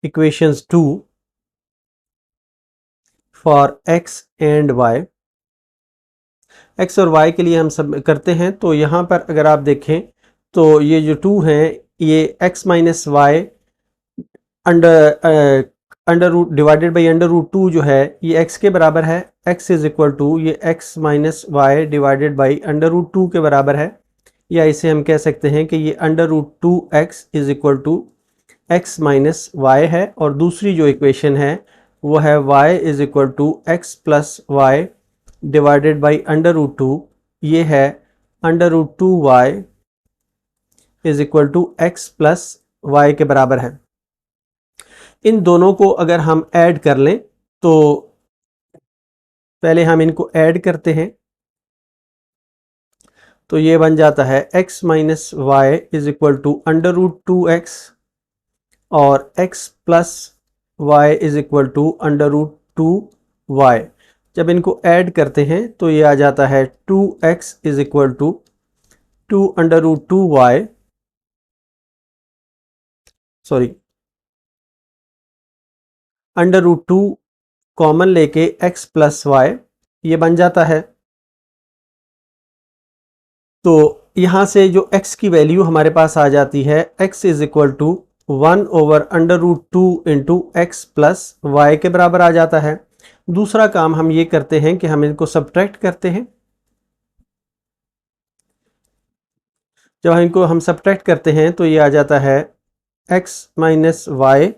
equations 2 for x and y। x और y के लिए हम सब करते हैं। तो यहाँ पर अगर आप देखें तो ये जो 2 हैं, ये x minus y under root divided by √2 जो है ये x के बराबर है। x इज इक्वल टू ये x minus y divided by √2 के बराबर है। या इसे हम कह सकते हैं कि ये √2x is equal to x minus Y है। और दूसरी जो इक्वेशन है वो है y is equal to x plus y divided by √2। ये है √2y is equal to x plus y के बराबर है। इन दोनों को अगर हम ऐड कर लें तो पहले हम इनको ऐड करते हैं तो ये बन जाता है x minus Y is equal to √2x और x plus Y is equal to √2y। जब इनको ऐड करते हैं तो ये आ जाता है 2x is equal to 2√2y, sorry √2 common लेके x प्लस वाई ये बन जाता है। तो यहाँ से जो x की वैल्यू हमारे पास आ जाती है, x is equal to 1/√2 into x plus y के बराबर आ जाता है। दूसरा काम हम ये करते हैं कि हम इनको सब्ट्रैक्ट करते हैं। जब इनको हम सब्ट्रैक्ट करते हैं तो ये आ जाता है x minus y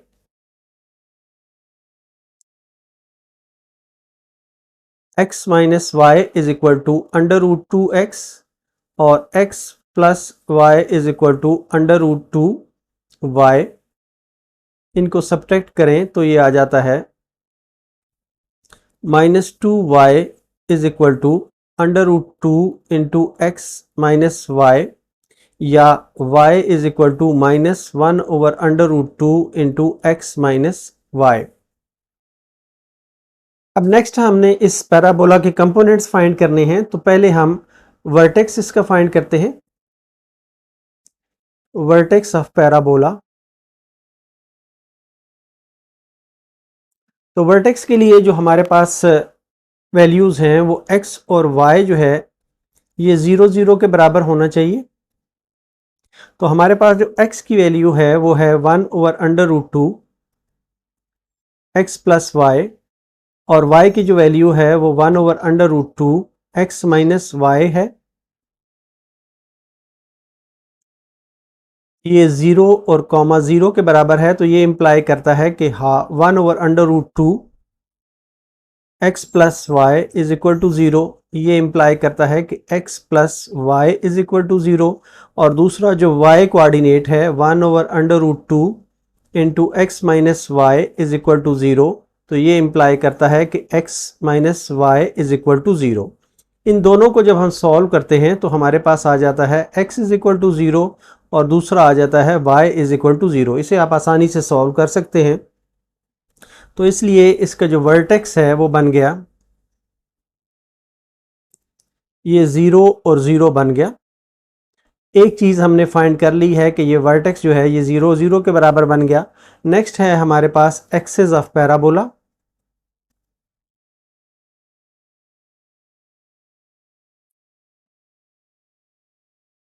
x minus Y is equal to √2x और x plus Y is equal to √2y। इनको सब्ट्रैक्ट करें तो ये आ जाता है -2y is equal to √2 into x minus y. या y is equal to -1/√2 into x minus y. अब नेक्स्ट हमने इस पैराबोला के कंपोनेंट्स फाइंड करने हैं। तो पहले हम वर्टेक्स इसका फाइंड करते हैं, वर्टेक्स ऑफ पैराबोला। तो वर्टेक्स के लिए जो हमारे पास वैल्यूज़ हैं वो x और y जो है ये 0 0 के बराबर होना चाहिए। तो हमारे पास जो x की वैल्यू है वो है 1/√2 x प्लस वाई और y की जो वैल्यू है वो 1/√2 x माइनस वाई है। ये 0 और कॉमा 0 के बराबर है, तो ये इम्प्लाई करता है कि हाँ 1/√2 x plus Y is equal to 0। ये इम्प्लाई करता है कि x plus Y is equal to 0। और दूसरा जो y कोऑर्डिनेट है 1/√2 into x minus Y is equal to 0, तो ये इम्प्लाई करता है कि x minus Y is equal to 0। इन दोनों को जब हम सॉल्व करते हैं तो हमारे पास आ जाता है x इज इक्वल टू 0 और दूसरा आ जाता है y इज इक्वल टू 0। इसे आप आसानी से सॉल्व कर सकते हैं। तो इसलिए इसका जो वर्टेक्स है वो बन गया, ये 0 और 0 बन गया। एक चीज़ हमने फाइंड कर ली है कि ये वर्टेक्स जो है ये 0 0 के बराबर बन गया। नेक्स्ट है हमारे पास axis of parabola.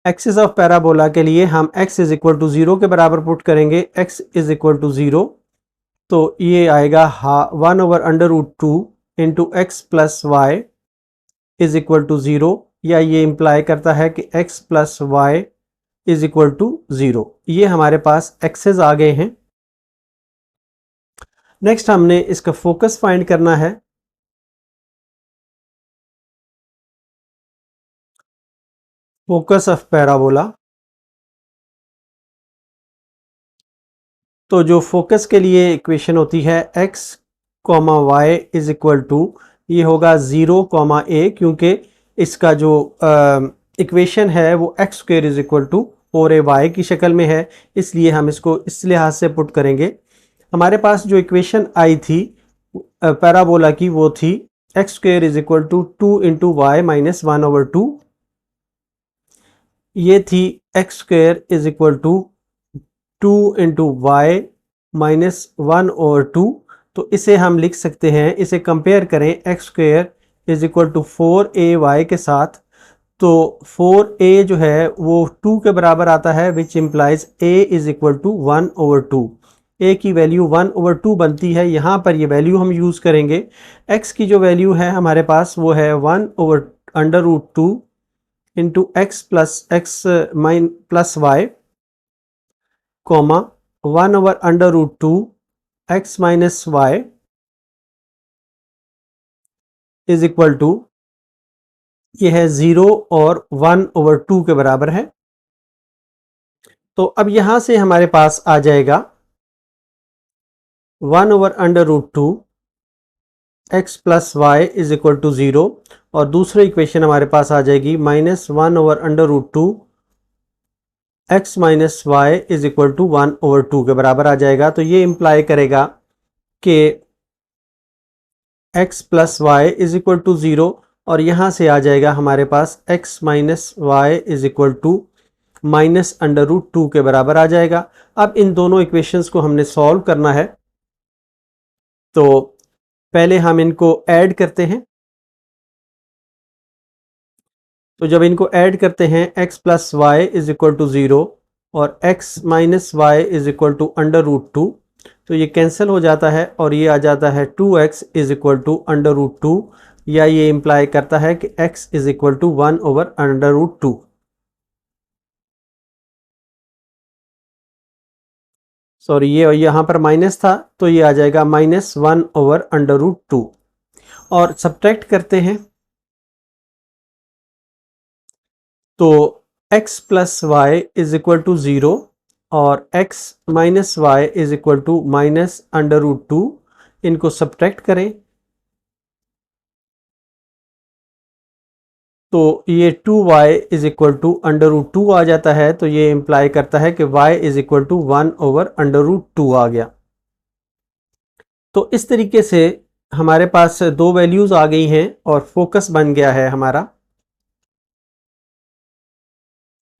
Axis of parabola के लिए हम x इज इक्वल टू 0 के बराबर पुट करेंगे, x इज इक्वल टू 0, तो ये आएगा 1/√2 into x plus Y is equal to 0, या ये इम्प्लाई करता है कि x plus Y is equal to 0। ये हमारे पास एक्सेस आ गए हैं। नेक्स्ट हमने इसका फोकस फाइंड करना है। फोकस ऑफ पैराबोला, तो जो फोकस के लिए इक्वेशन होती है x comma y is equal to, ये होगा 0 कॉमा a, क्योंकि इसका जो इक्वेशन है वो x square is equal to 4ay की शक्ल में है, इसलिए हम इसको इस लिहाज से पुट करेंगे। हमारे पास जो इक्वेशन आई थी पैराबोला की वो थी x square is equal to 2 into y minus 1/2। ये थी x square is equal to 2 into y minus 1/2। तो इसे हम लिख सकते हैं, इसे कंपेयर करें x square is equal to 4ay के साथ, तो 4a जो है वो 2 के बराबर आता है, which implies a is equal to 1/2। a की वैल्यू 1/2 बनती है। यहाँ पर ये वैल्यू हम यूज़ करेंगे। x की जो वैल्यू है हमारे पास वो है 1/√2 into x plus y comma 1/√2 x minus Y is equal to, ये है 0 और 1/2 के बराबर है। तो अब यहां से हमारे पास आ जाएगा 1/√2 x plus Y is equal to 0, और दूसरी इक्वेशन हमारे पास आ जाएगी -1/√2 x minus Y is equal to 1/2 के बराबर आ जाएगा। तो ये इंप्लाई करेगा कि x plus Y is equal to 0, और यहाँ से आ जाएगा हमारे पास x minus Y is equal to -√2 के बराबर आ जाएगा। अब इन दोनों इक्वेशंस को हमने सॉल्व करना है, तो पहले हम इनको ऐड करते हैं। तो जब इनको ऐड करते हैं x plus Y is equal to 0 और x minus Y is equal to √2, तो ये कैंसिल हो जाता है और ये आ जाता है 2x इज इक्वल टू √2, या ये इम्प्लाई करता है कि x is equal to 1/√2। Sorry, ये यहाँ पर माइनस था, तो ये आ जाएगा -1/√2। और सब्ट्रैक्ट करते हैं, तो x plus Y is equal to 0 और x minus Y is equal to -√2, इनको सब्ट्रैक्ट करें, तो ये 2y इज इक्वल टू √2 आ जाता है। तो ये इंप्लाई करता है कि y इज इक्वल टू 1/√2 आ गया। तो इस तरीके से हमारे पास दो वैल्यूज आ गई हैं और फोकस बन गया है हमारा।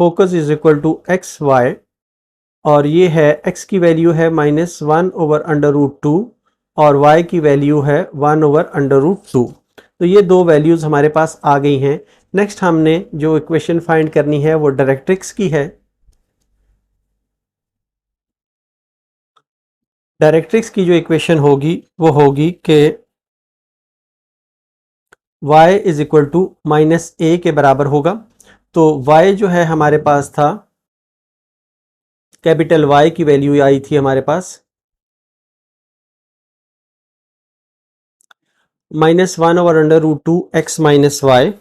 Focus is equal to x y, और ये है x की वैल्यू है -1/√2 और y की वैल्यू है 1/√2। तो ये दो वैल्यूज़ हमारे पास आ गई हैं। नेक्स्ट हमने जो इक्वेशन फाइंड करनी है वो डायरेक्ट्रिक्स की है। डायरेक्ट्रिक्स की जो इक्वेशन होगी वो होगी कि y is equal to -a के बराबर होगा। तो y जो है हमारे पास था कैपिटल वाई की वैल्यू आई थी हमारे पास -1 over under root 2 x minus Y,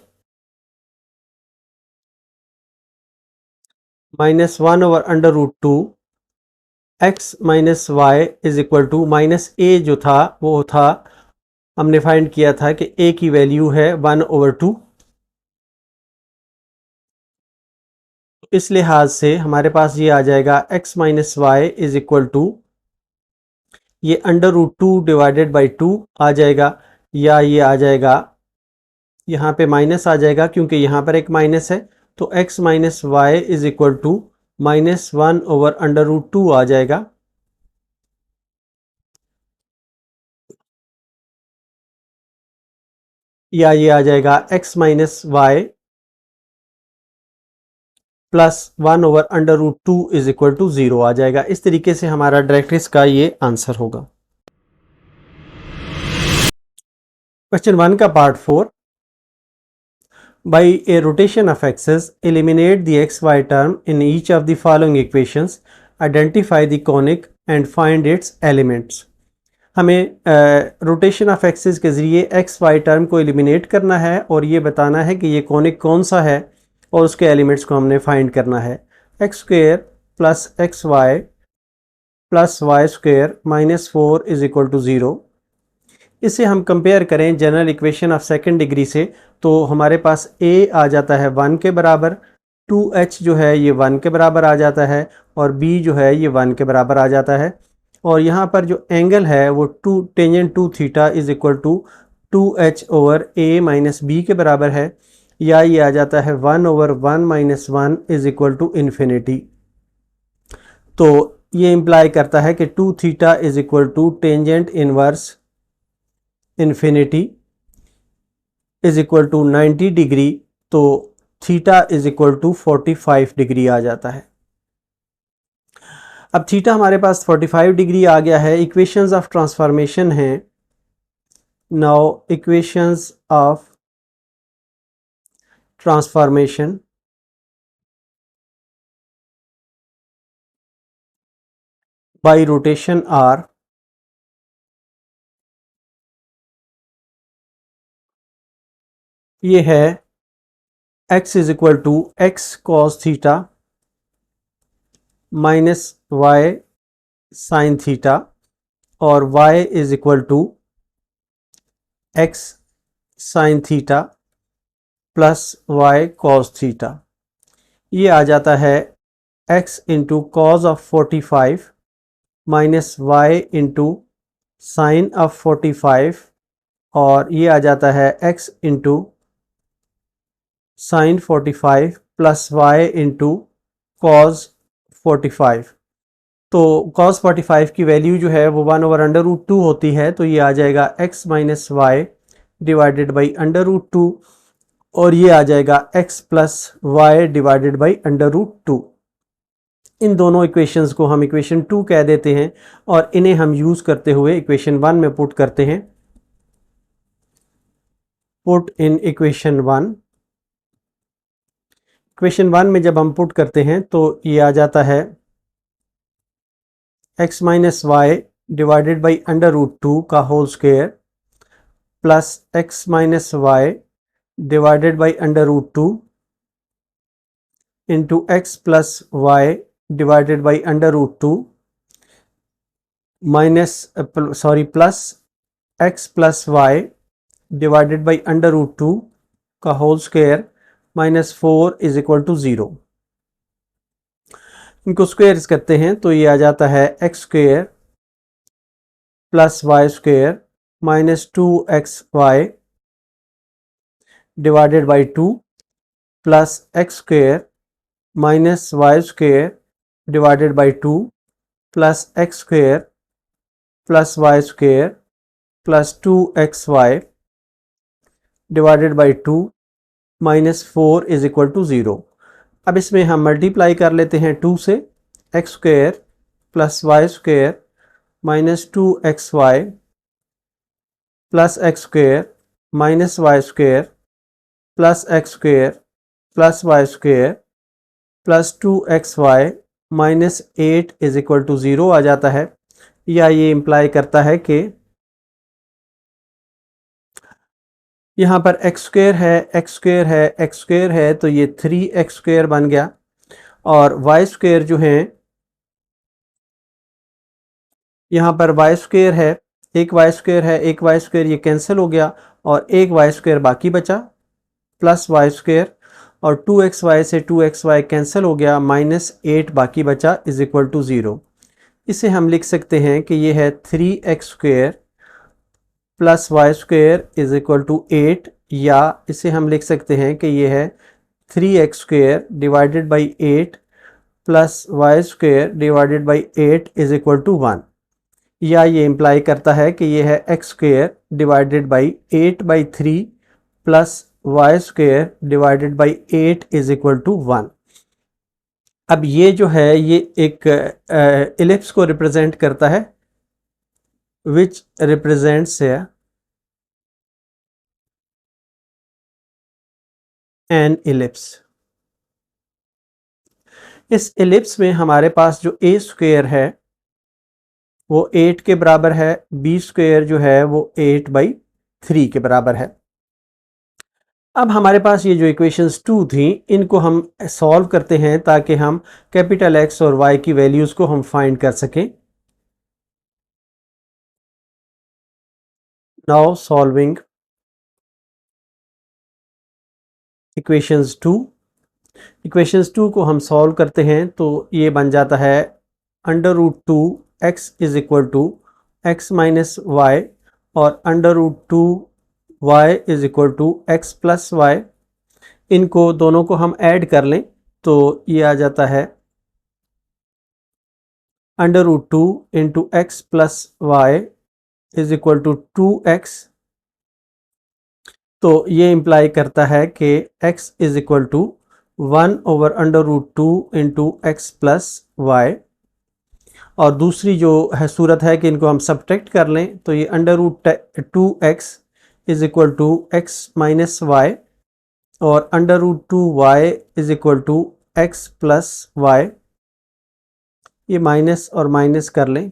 -1 over under root 2 x minus Y is equal to minus A जो था वो था, हमने फाइंड किया था कि ए की वैल्यू है 1/2। इस लिहाज से हमारे पास ये आ जाएगा x minus Y is equal to, ये अंडर रूट 2 डिवाइडेड बाई 2 आ जाएगा, या ये आ जाएगा यहाँ पे माइनस आ जाएगा क्योंकि यहाँ पर एक माइनस है, तो x minus Y is equal to -1 over under root 2 आ जाएगा। या ये आ जाएगा x minus Y plus 1 over under root 2 is equal to 0 आ जाएगा। इस तरीके से हमारा डायरेक्ट्रिक्स का ये आंसर होगा। क्वेश्चन 1 का part 4, by a rotation of axis eliminate the xy term in each of the following equations, identify the conic and find its elements। हमें रोटेशन ऑफ एक्सिस के ज़रिए एक्स वाई टर्म को eliminate करना है और ये बताना है कि ये कॉनिक कौन सा है और उसके एलिमेंट्स को हमने फाइंड करना है। X square plus x y plus y square minus 4 is equal to 0। इसे हम कंपेयर करें general equation of second degree से, तो हमारे पास a आ जाता है 1 के बराबर, 2h जो है ये 1 के बराबर आ जाता है और b जो है ये 1 के बराबर आ जाता है। और यहाँ पर जो एंगल है वो tangent two theta is equal to 2h over a minus B के बराबर है, या ये आ जाता है 1 over 1 minus 1 is equal to infinity. तो ये इम्प्लाई करता है कि 2 theta is equal to tangent inverse infinity is equal to 90 degree, तो theta is equal to 45 degree आ जाता है। अब थीटा हमारे पास 45 डिग्री आ गया है। इक्वेशंस ऑफ ट्रांसफॉर्मेशन हैं। Now equations of transformation by rotation are, ये है x is equal to x cos theta minus y sine theta और y is equal to x sine theta plus y cos theta. ये आ जाता है x into cos of 45 minus y into sine of 45, और ये आ जाता है x into sine 45 plus Y into cos 45। तो cos 45 की वैल्यू जो है वो 1 ओवर अंडर रूट 2 होती है, तो ये आ जाएगा x minus y divided by under root 2, और ये आ जाएगा x plus y divided by under root 2। इन दोनों इक्वेशंस को हम इक्वेशन 2 कह देते हैं और इन्हें हम यूज़ करते हुए इक्वेशन 1 में पुट करते हैं। Put in equation 1। इक्वेशन 1 में जब हम पुट करते हैं तो ये आ जाता है x minus y divided by under root 2 का whole square plus x minus y divided by under root 2 into x plus y divided by under root 2 plus x plus y divided by under root 2 का whole square minus 4 is equal to 0। इनको squares करते हैं तो ये आ जाता है x square plus y square minus 2x y divided by 2 plus x square minus y square divided by 2 plus x square plus y square plus 2xy divided by 2 minus 4 is equal to 0। अब इसमें हम multiply कर लेते हैं 2 से, x square plus y square minus 2xy plus x square minus y square plus x square plus y square plus 2xy -8 is equal to 0 आ जाता है, या ये इम्प्लाई करता है कि यहाँ पर एक्स स्क्वेयर है, एक्स स्क्वेयर है, एक्स स्क्वेयर है, तो ये 3x स्क्वेयर बन गया, और वाई स्क्वेयर जो है, यहाँ पर वाई स्क्वेयर है, एक वाई स्क्वेयर है, एक वाई स्क्वेयर ये कैंसिल हो गया, और एक वाई स्क्वेयर बाकी बचा, प्लस वाई स्क्वेयर, और 2xy से 2xy कैंसिल हो गया, -8 बाकी बचा इज इक्वल टू 0। इसे हम लिख सकते हैं कि ये है 3x square plus y square is equal to 8, या इसे हम लिख सकते हैं कि ये है 3x square divided by 8 plus y square divided by 8 is equal to 1, या ये इम्प्लाई करता है कि ये है x square divided by 8/3 plus y square divided by 8 is equal to 1। अब ये जो है ये एक इलिप्स को रिप्रेजेंट करता है, विच रिप्रेजेंट्स एन इलिप्स। इस इलिप्स में हमारे पास जो a स्क्वेयर है वो 8 के बराबर है, b स्क्वेयर जो है वो 8/3 के बराबर है। अब हमारे पास ये जो इक्वेशंस 2 थी, इनको हम सॉल्व करते हैं ताकि हम कैपिटल X और Y की वैल्यूज़ को हम फाइंड कर सकें। Now solving equations 2। इक्वेशंस 2 को हम सॉल्व करते हैं तो ये बन जाता है √2 x is equal to x minus y, और √2 y is equal to x plus y. इनको दोनों को हम ऐड कर लें तो ये आ जाता है √2 into x plus Y is equal to 2x। तो ये इम्प्लाई करता है कि x is equal to 1/√2 into x plus y, और दूसरी जो है सूरत है कि इनको हम सब्ट्रैक्ट कर लें तो ये √2x is equal to x minus y, और √2y is equal to x plus y. ये माइनस और माइनस कर लें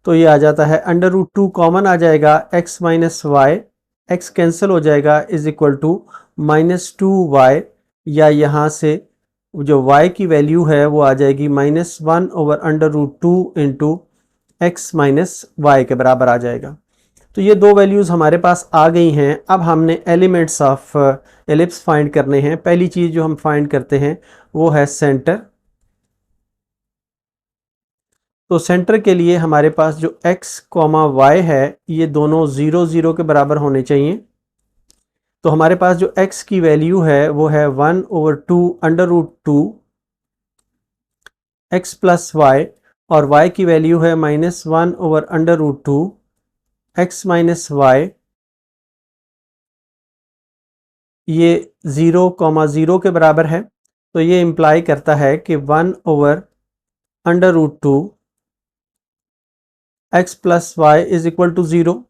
तो ये आ जाता है √2 कॉमन आ जाएगा, x minus y, x cancel हो जाएगा इज इक्वल टू -2y, या यहाँ से जो y की वैल्यू है वो आ जाएगी -1/√2 इंटू एक्स माइनस वाई के बराबर आ जाएगा। तो ये दो वैल्यूज़ हमारे पास आ गई हैं। अब हमने एलिमेंट्स ऑफ एलिप्स फाइंड करने हैं। पहली चीज़ जो हम फाइंड करते हैं वो है सेंटर। तो सेंटर के लिए हमारे पास जो x, y है ये दोनों 0, 0 के बराबर होने चाहिए। तो हमारे पास जो x की वैल्यू है वो है 1/2 x प्लस वाई, और y की वैल्यू है -1/√2 x माइनस वाई। ये 0, 0 के बराबर है, तो ये इम्प्लाई करता है कि 1/√2 x plus Y is equal to 0।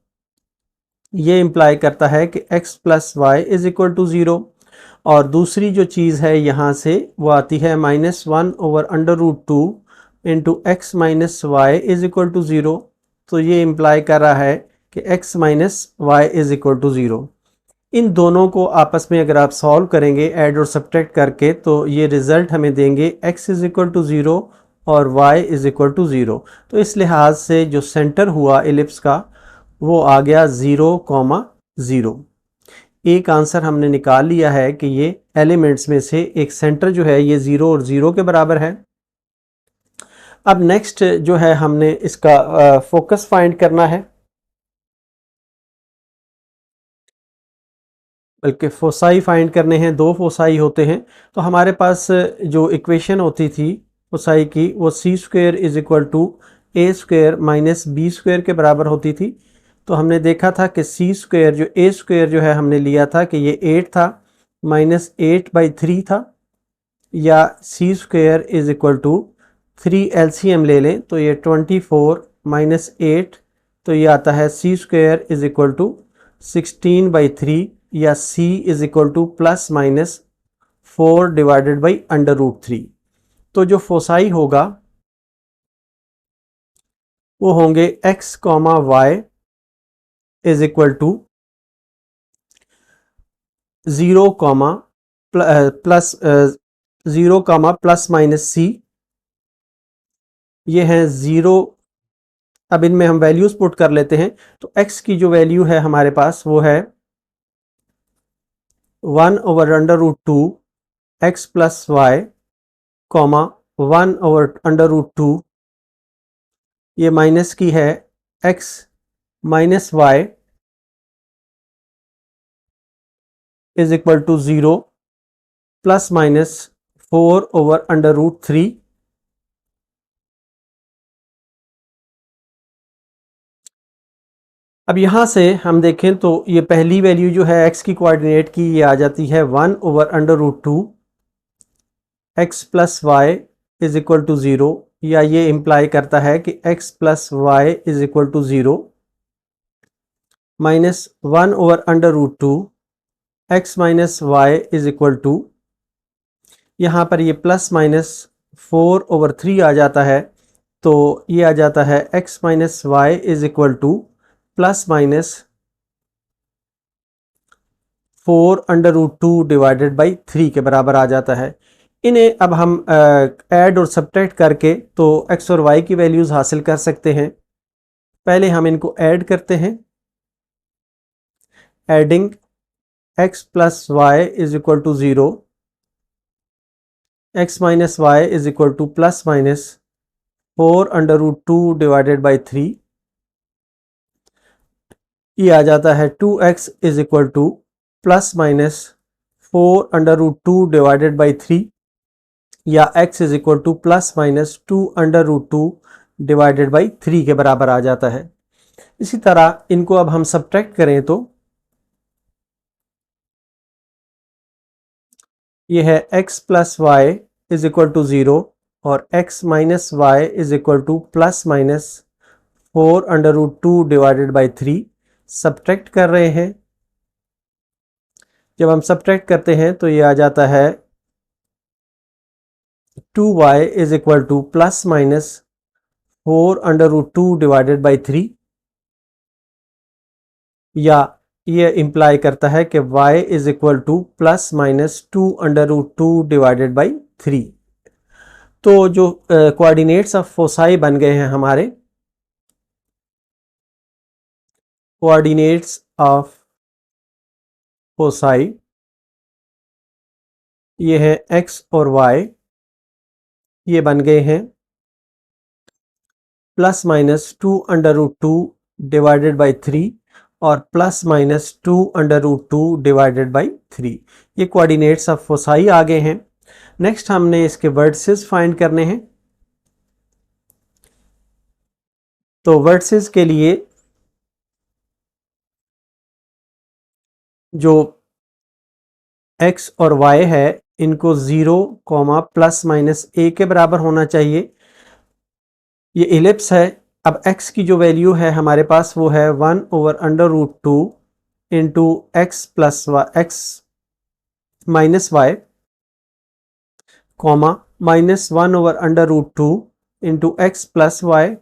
ये इम्प्लाई करता है कि x plus Y is equal to 0, और दूसरी जो चीज़ है यहाँ से वो आती है -1/√2 into x minus Y is equal to 0। तो ये इम्प्लाई कर रहा है कि x minus Y is equal to 0। इन दोनों को आपस में अगर आप सॉल्व करेंगे ऐड और सब्ट्रैक्ट करके तो ये रिज़ल्ट हमें देंगे x इज इक्वल टू 0 और y इज इक्वल टू 0। तो इस लिहाज से जो सेंटर हुआ एलिप्स का वो आ गया 0,0। एक आंसर हमने निकाल लिया है कि ये एलिमेंट्स में से एक सेंटर जो है ये 0 और 0 के बराबर है। अब नेक्स्ट जो है हमने इसका फोकस फाइंड करना है, बल्कि फोसाई फाइंड करने हैं। दो फोसाई होते हैं। तो हमारे पास जो इक्वेशन होती थी फोसाई की वो C square is equal to A square minus B square के बराबर होती थी। तो हमने देखा था कि सी स्क्वेयर जो ए स्क्वेयर जो है हमने लिया था कि ये 8 था, -8/3 था, या C square is equal to 3 LCM ले लें तो ये 24 -8, तो ये आता है c square is equal to 16/3, या c is equal to +- 4 divided by √3। तो जो फोसाई होगा वो होंगे x, y is equal to 0, plus 0, plus minus c। ये है 0। अब इनमें हम वैल्यूज पुट कर लेते हैं। तो x की जो वैल्यू है हमारे पास वो है 1/√2 x प्लस वाई, 1/√2, ये माइनस की है x minus Y is equal to 0, plus minus 4/√3। अब यहाँ से हम देखें तो ये पहली वैल्यू जो है x की कोऑर्डिनेट की, ये आ जाती है 1/√2 x plus Y is equal to 0, या ये इम्प्लाई करता है कि x plus Y is equal to 0 minus 1/√2 x minus Y is equal to, यहाँ पर ये प्लस माइनस 4/3 आ जाता है, तो ये आ जाता है x minus Y is equal to plus minus 4/√2 divided by 3 के बराबर आ जाता है। इन्हें अब हम ऐड और सब्ट्रैक्ट करके तो x और y की वैल्यूज़ हासिल कर सकते हैं। पहले हम इनको ऐड करते हैं। Adding x plus Y is equal to 0, x minus Y is equal to plus minus 4/√2 divided by 3, ये आ जाता है 2x is equal to plus minus 4/√2 divided by 3, या x is equal to plus minus 2/√2 divided by 3 के बराबर आ जाता है। इसी तरह इनको अब हम सब्ट्रैक्ट करें तो ये है x plus Y is equal to 0 और x minus Y is equal to plus minus 4/√2 divided by 3। Subtract कर रहे हैं। जब हम सब्ट्रैक्ट करते हैं तो ये आ जाता है 2y is equal to plus minus 4/√2 divided by 3, या ये इंप्लाई करता है कि y is equal to plus minus 2/√2 divided by 3। तो जो कोऑर्डिनेट्स ऑफ फोसाई बन गए हैं हमारे, कोऑर्डिनेट्स ऑफ फोसाई ये है x और y, ये बन गए हैं प्लस माइनस 2/√2 डिवाइडेड बाई 3 और प्लस माइनस 2/√2 डिवाइडेड बाई 3। ये कोऑर्डिनेट्स ऑफ फोसाई आ गए हैं। नेक्स्ट हमने इसके वर्टिसेस फाइंड करने हैं। तो वर्टिसेस के लिए जो x और y है इनको 0, प्लस माइनस a के बराबर होना चाहिए। ये इलिप्स है। अब x की जो वैल्यू है हमारे पास वो है 1/√2 into x plus x minus y, comma minus 1/√2 into x plus Y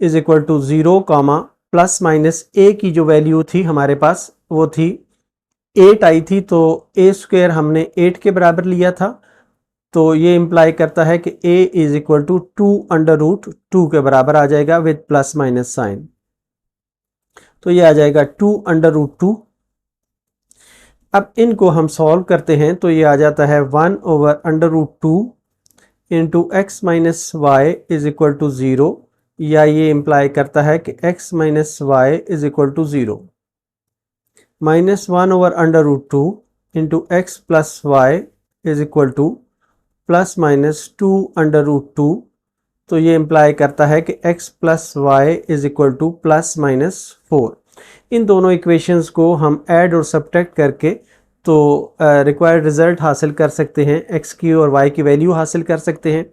is equal to 0, comma plus minus a की जो वैल्यू थी हमारे पास वो थी 8 आई थी, तो a स्क्वायर हमने 8 के बराबर लिया था, तो ये इंप्लाई करता है कि a इज इक्वल टू 2/√2 के बराबर आ जाएगा विद प्लस माइनस साइन। तो ये आ जाएगा 2/√2। अब इनको हम सॉल्व करते हैं तो ये आ जाता है 1/√2 into x minus Y is equal to 0, या ये इंप्लाई करता है कि x minus Y is equal to 0, minus 1/√2 into x plus Y is equal to plus minus 2/√2, तो ये इंप्लाई करता है कि x plus Y is equal to plus minus 4। इन दोनों इक्वेशंस को हम ऐड और सब्ट्रैक्ट करके तो रिक्वायर्ड रिजल्ट हासिल कर सकते हैं, x की और y की वैल्यू हासिल कर सकते हैं।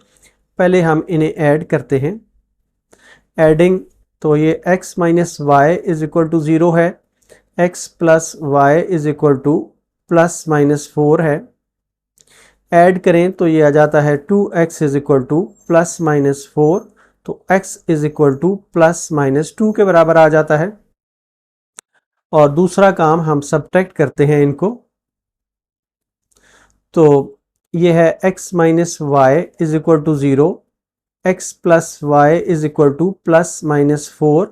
पहले हम इन्हें ऐड करते हैं। एडिंग तो ये x minus Y is equal to 0 है, x plus Y is equal to plus minus 4 है। ऐड करें तो ये आ जाता है 2x is equal to plus minus 4, तो x is equal to plus minus 2 के बराबर आ जाता है। और दूसरा काम हम सब्ट्रैक्ट करते हैं इनको, तो ये है x minus Y is equal to 0, x plus Y is equal to plus minus 4।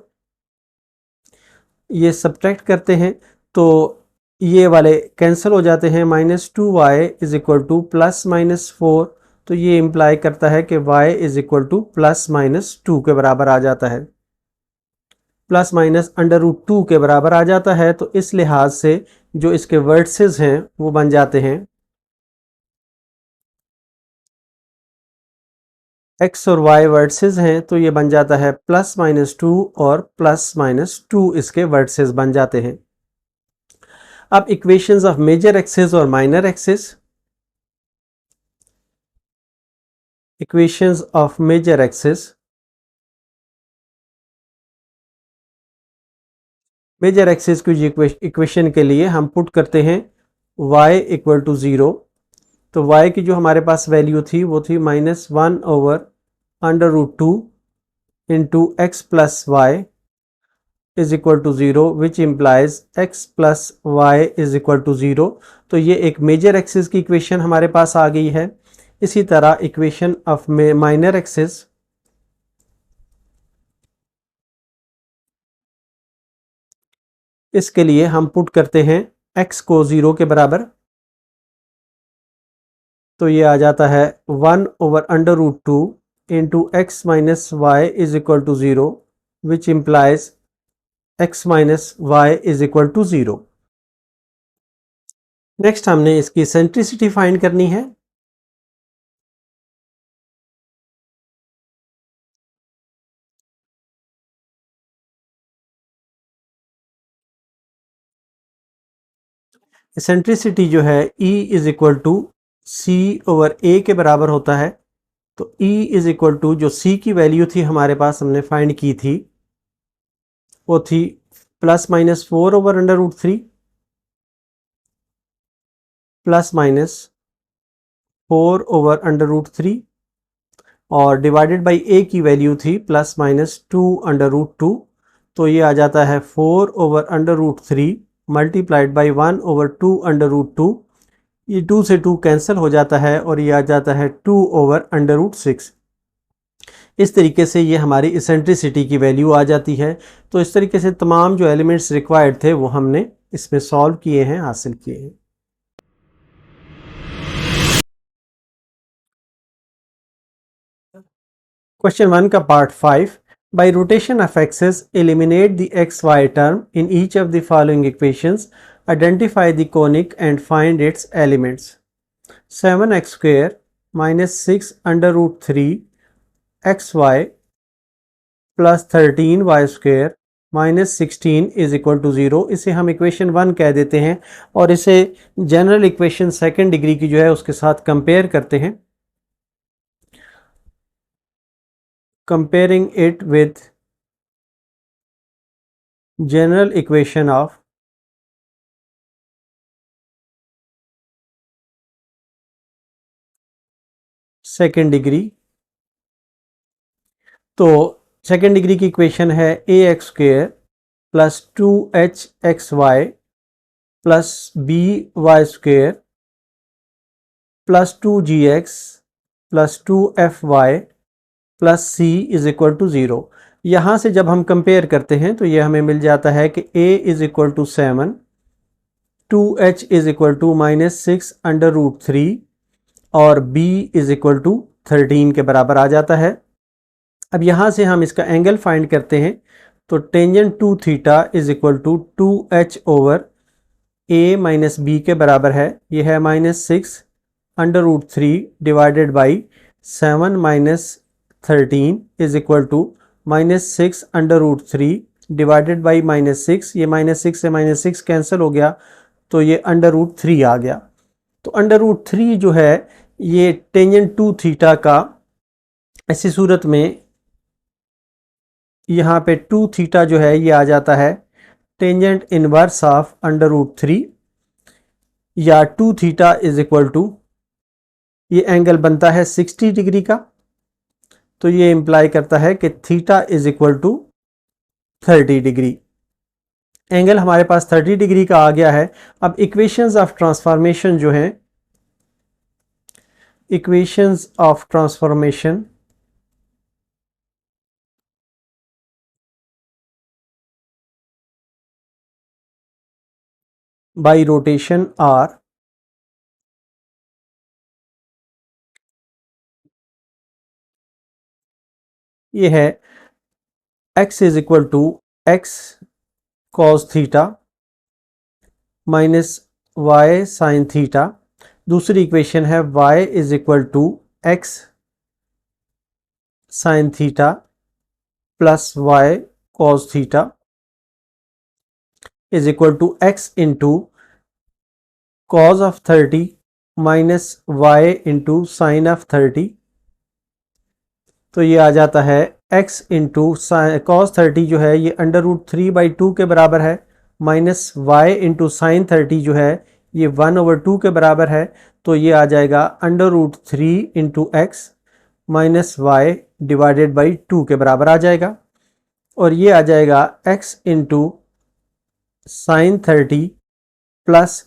ये सब्ट्रैक्ट करते हैं तो ये वाले कैंसिल हो जाते हैं, minus 2y is equal to plus minus 4, तो ये इम्प्लाई करता है कि y is equal to plus minus 2 के बराबर आ जाता है। प्लस माइनस अंडर रूट 2 के बराबर आ जाता है, तो इस लिहाज से जो इसके वर्टिसेस हैं वो बन जाते हैं, x और y वर्टिसेस हैं तो ये बन जाता है प्लस माइनस 2 और प्लस माइनस 2 इसके वर्टिसेस बन जाते हैं। अब इक्वेशंस ऑफ मेजर एक्सिस और minor axis. Equations of major axis, major axis की इक्वेशन के लिए हम पुट करते हैं y इक्वल टू 0, तो y की जो हमारे पास वैल्यू थी वो थी minus 1 over under root 2 into x plus Y is equal to 0, which implies x plus Y is equal to 0। तो ये एक मेजर एक्सिस की इक्वेशन हमारे पास आ गई है। इसी तरह इक्वेशन ऑफ माइनर एक्सिस, इसके लिए हम पुट करते हैं x को 0 के बराबर, तो ये आ जाता है 1 over under root 2 into x minus Y is equal to 0, which implies x minus Y is equal to 0। Next हमने इसकी इसेंट्रिसिटी फाइंड करनी है। इसेंट्रिसिटी जो है E is equal to C over A के बराबर होता है, तो E इज इक्वल टू जो C की वैल्यू थी हमारे पास हमने फाइंड की थी वो थी plus minus 4 over under root 3 plus minus 4 over under root 3 और डिवाइडेड बाई A की वैल्यू थी प्लस माइनस 2 अंडर रूट 2, तो ये आ जाता है 4 over under root 3 multiplied by 1 over 2 under root 2, ये 2 से 2 कैंसिल हो जाता है और ये आ जाता है 2 ओवर अंडर रूट 6। इस तरीके से ये हमारी इसेंट्रिसिटी की वैल्यू आ जाती है। तो इस तरीके से तमाम जो एलिमेंट्स रिक्वायर्ड थे वो हमने इसमें सॉल्व किए हैं, हासिल किए हैं। क्वेश्चन 1 का part 5, by rotation of axes eliminate the x y term in each of the following equations, identify the conic and find its elements. 7x square minus 6 under root 3 x y plus 13y square minus 16 is equal to 0, इसे हम equation 1 कह देते हैं और इसे general equation second degree की जो है उसके साथ कंपेयर करते हैं। Comparing it with general equation of second degree, तो सेकेंड डिग्री की इक्वेशन है A X square plus 2h(xy) plus B Y square plus 2gx plus 2fy plus C is equal to 0। यहाँ से जब हम कंपेयर करते हैं तो ये हमें मिल जाता है कि a is equal to 7, 2h is equal to minus 6 under root 3 और b इज इक्वल टू 13 के बराबर आ जाता है। अब यहाँ से हम इसका एंगल फाइंड करते हैं, तो tangent two theta is equal to 2h over a minus B के बराबर है, ये है minus 6 under root 3 divided by 7 minus 13 is equal to minus 6 under root 3 divided by minus 6, ये माइनस 6 से माइनस 6 कैंसिल हो गया तो ये अंडर रूट 3 आ गया। तो अंडर रूट 3 जो है ये टेंजेंट टू थीटा का, ऐसी सूरत में यहाँ पे 2 थीटा जो है ये आ जाता है tangent inverse of under root 3, या 2 थीटा इज इक्वल टू ये एंगल बनता है 60 डिग्री का, तो ये इंप्लाई करता है कि theta is equal to 30 degree. Angle हमारे पास 30 डिग्री का आ गया है। अब इक्वेशंस ऑफ ट्रांसफॉर्मेशन जो हैं, equations of transformation by rotation are, ये है x is equal to x cos theta minus y sine theta. दूसरी इक्वेशन है y is equal to x sine theta plus y cos theta is equal to x into cos of 30 minus y into sine of 30। तो ये आ जाता है x into cos 30 जो है ये अंडर रूट 3/2 के बराबर है, माइनस वाई इंटू साइन 30 जो है ये 1/2 के बराबर है। तो ये आ जाएगा under root 3 into x minus y divided by 2 के बराबर आ जाएगा। और ये आ जाएगा x into sine 30 plus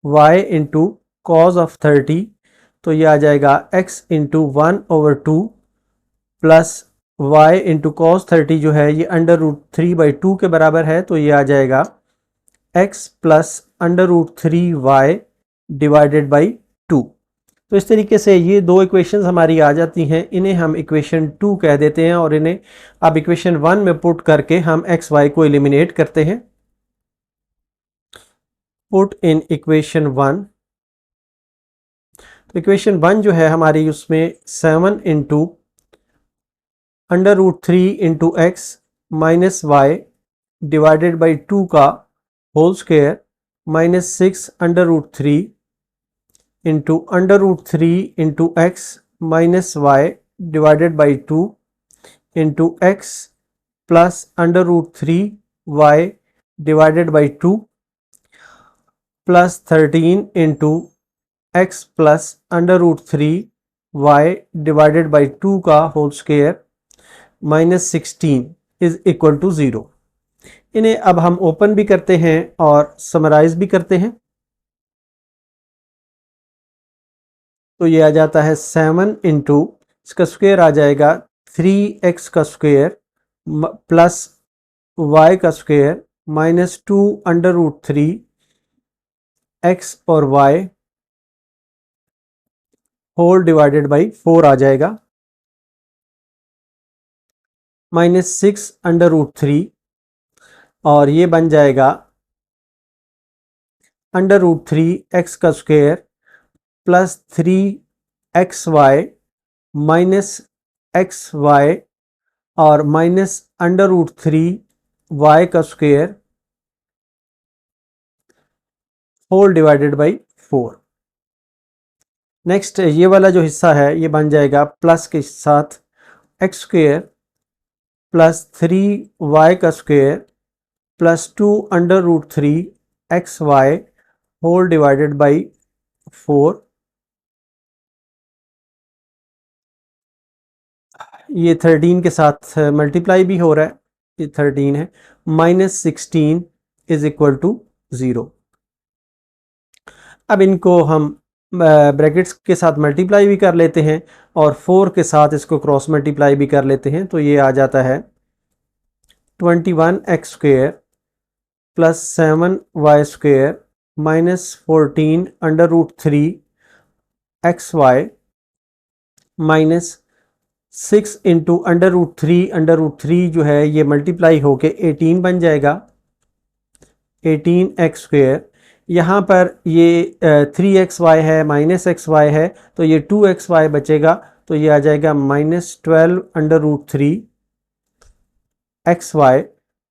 Y into cos of 30। तो ये आ जाएगा x into 1/2 plus y into cos 30 जो है ये अंडर रूट 3/2 के बराबर है। तो ये आ जाएगा x plus under root 3y divided by 2। तो इस तरीके से ये दो इक्वेशंस हमारी आ जाती हैं, इन्हें हम इक्वेशन 2 कह देते हैं और इन्हें अब इक्वेशन 1 में पुट करके हम एक्स वाई को एलिमिनेट करते हैं। पुट इन इक्वेशन 1, तो इक्वेशन 1 जो है हमारी उसमें 7 into under root 3 into x minus y divided by 2 का whole square minus 6 under root 3 into under root 3 into x minus y divided by 2 into x plus under root 3 y divided by 2 plus 13 into x plus under root 3 y divided by 2 का whole square minus 16 is equal to 0। इन्हें अब हम open भी करते हैं और summarise भी करते हैं। तो ये आ जाता है 7 इंटू इसका स्क्वायर आ जाएगा 3x का स्क्वायर प्लस y का square minus 2 under root 3 x और y होल डिवाइडेड बाई 4 आ जाएगा, माइनस 6 अंडर रूट 3 और ये बन जाएगा अंडर रूट 3 x का square plus 3xy minus xy और माइनस अंडर रूट 3 y का square whole divided by 4। Next ये वाला जो हिस्सा है ये बन जाएगा प्लस के साथ एक्स स्क्वायर प्लस 3y का square plus 2 under root 3 xy whole divided by 4। ये 13 के साथ मल्टीप्लाई भी हो रहा है, ये 13 है, माइनस 16 इज इक्वल टू 0। अब इनको हम ब्रैकेट्स के साथ मल्टीप्लाई भी कर लेते हैं और 4 के साथ इसको क्रॉस मल्टीप्लाई भी कर लेते हैं। तो ये आ जाता है 21x square plus 7y square minus 14 under root 3 xy minus 6 into under root 3 जो है ये मल्टीप्लाई होके 18 बन जाएगा, 18x स्क्वायर। यहाँ पर ये 3xy है माइनस xy है तो ये 2xy बचेगा, तो ये आ जाएगा माइनस 12 अंडर रूट 3 xy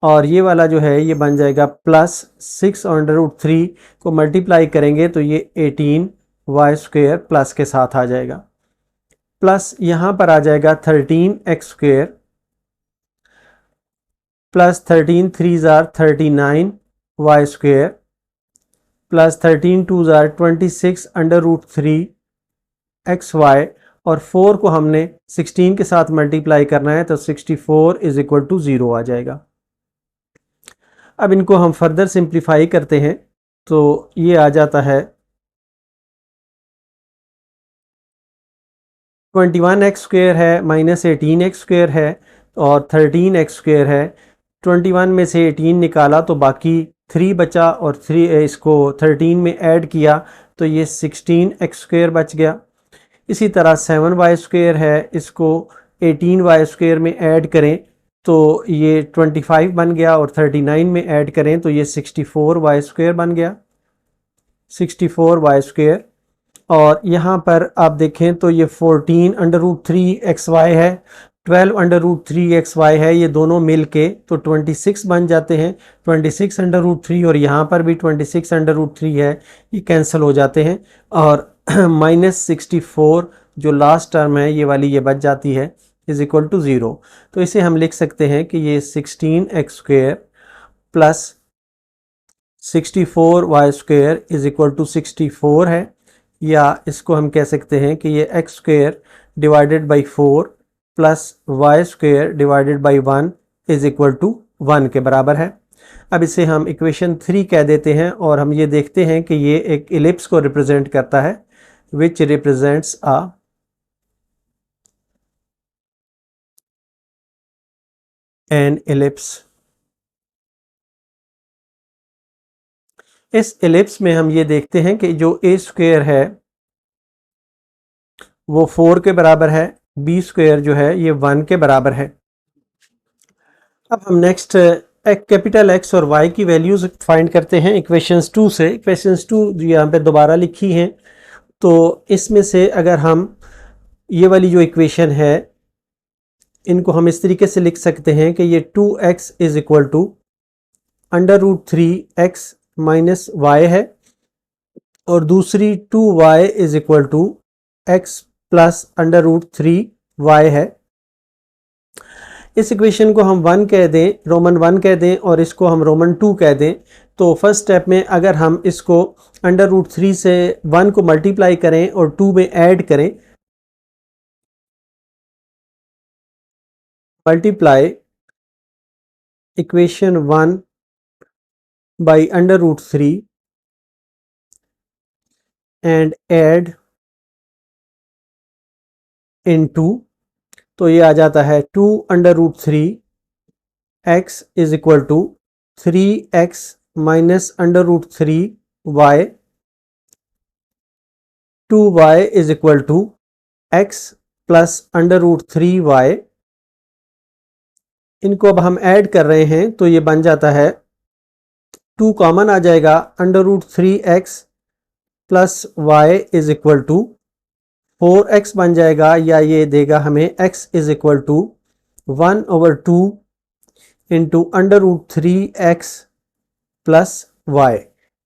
और ये वाला जो है ये बन जाएगा प्लस 6 अंडर रूट 3 को मल्टीप्लाई करेंगे तो ये 18y स्क्वायर प्लस के साथ आ जाएगा, प्लस यहाँ पर आ जाएगा 13x स्क्वायर प्लस 13 3 जार 39y स्क्वायर प्लस 13 2 जार 26 अंडर रूट 3 एक्स वाई, और 4 को हमने 16 के साथ मल्टीप्लाई करना है तो 64 इज इक्वल टू 0 आ जाएगा। अब इनको हम फर्दर सिंप्लीफाई करते हैं तो ये आ जाता है 21x² है माइनस 18x² है और 13x² है। 21 में से 18 निकाला तो बाकी 3 बचा और 3 इसको 13 में ऐड किया तो ये 16x² बच गया। इसी तरह 7y² है, इसको 18y² में ऐड करें तो ये 25 बन गया और 39 में ऐड करें तो ये 64y² बन गया, 64y²। और यहाँ पर आप देखें तो ये 14√3xy है, 12√3xy है, ये दोनों मिल के तो 26 बन जाते हैं। 26√3 और यहाँ पर भी 26√3 है, ये कैंसिल हो जाते हैं और -64 जो लास्ट टर्म है ये वाली ये बच जाती है इज इक्वल टू 0। तो इसे हम लिख सकते हैं कि ये 16x² plus 64y² is equal to 64 है, या इसको हम कह सकते हैं कि ये x² divided by 4 plus y² divided by 1 is equal to 1 के बराबर है। अब इसे हम इक्वेशन 3 कह देते हैं और हम ये देखते हैं कि ये एक इलिप्स को रिप्रेजेंट करता है, विच रिप्रेजेंट्स एन इलिप्स। इस इलिप्स में हम ये देखते हैं कि जो a² है वो 4 के बराबर है, b² जो है ये 1 के बराबर है। अब हम नेक्स्ट कैपिटल X और Y की वैल्यूज फाइंड करते हैं इक्वेशंस 2 से। इक्वेशंस 2 यहाँ पे दोबारा लिखी हैं तो इसमें से अगर हम ये वाली जो इक्वेशन है इनको हम इस तरीके से लिख सकते हैं कि ये 2x is equal to √3x minus Y है और दूसरी 2y is equal to x plus √3y है। इस इक्वेशन को हम 1 कह दें, रोमन 1 कह दें और इसको हम रोमन 2 कह दें। तो फर्स्ट स्टेप में अगर हम इसको √3 से 1 को मल्टीप्लाई करें और 2 में ऐड करें, multiply equation 1 by √3 and add in 2, तो ये आ जाता है 2√3 x is equal to 3x minus √3 y, 2y is equal to x plus √3 y। इनको अब हम ऐड कर रहे हैं तो ये बन जाता है 2 कॉमन आ जाएगा, √3x plus y is equal to 4x बन जाएगा, या ये देगा हमें x is equal to 1/2 into √3x plus y।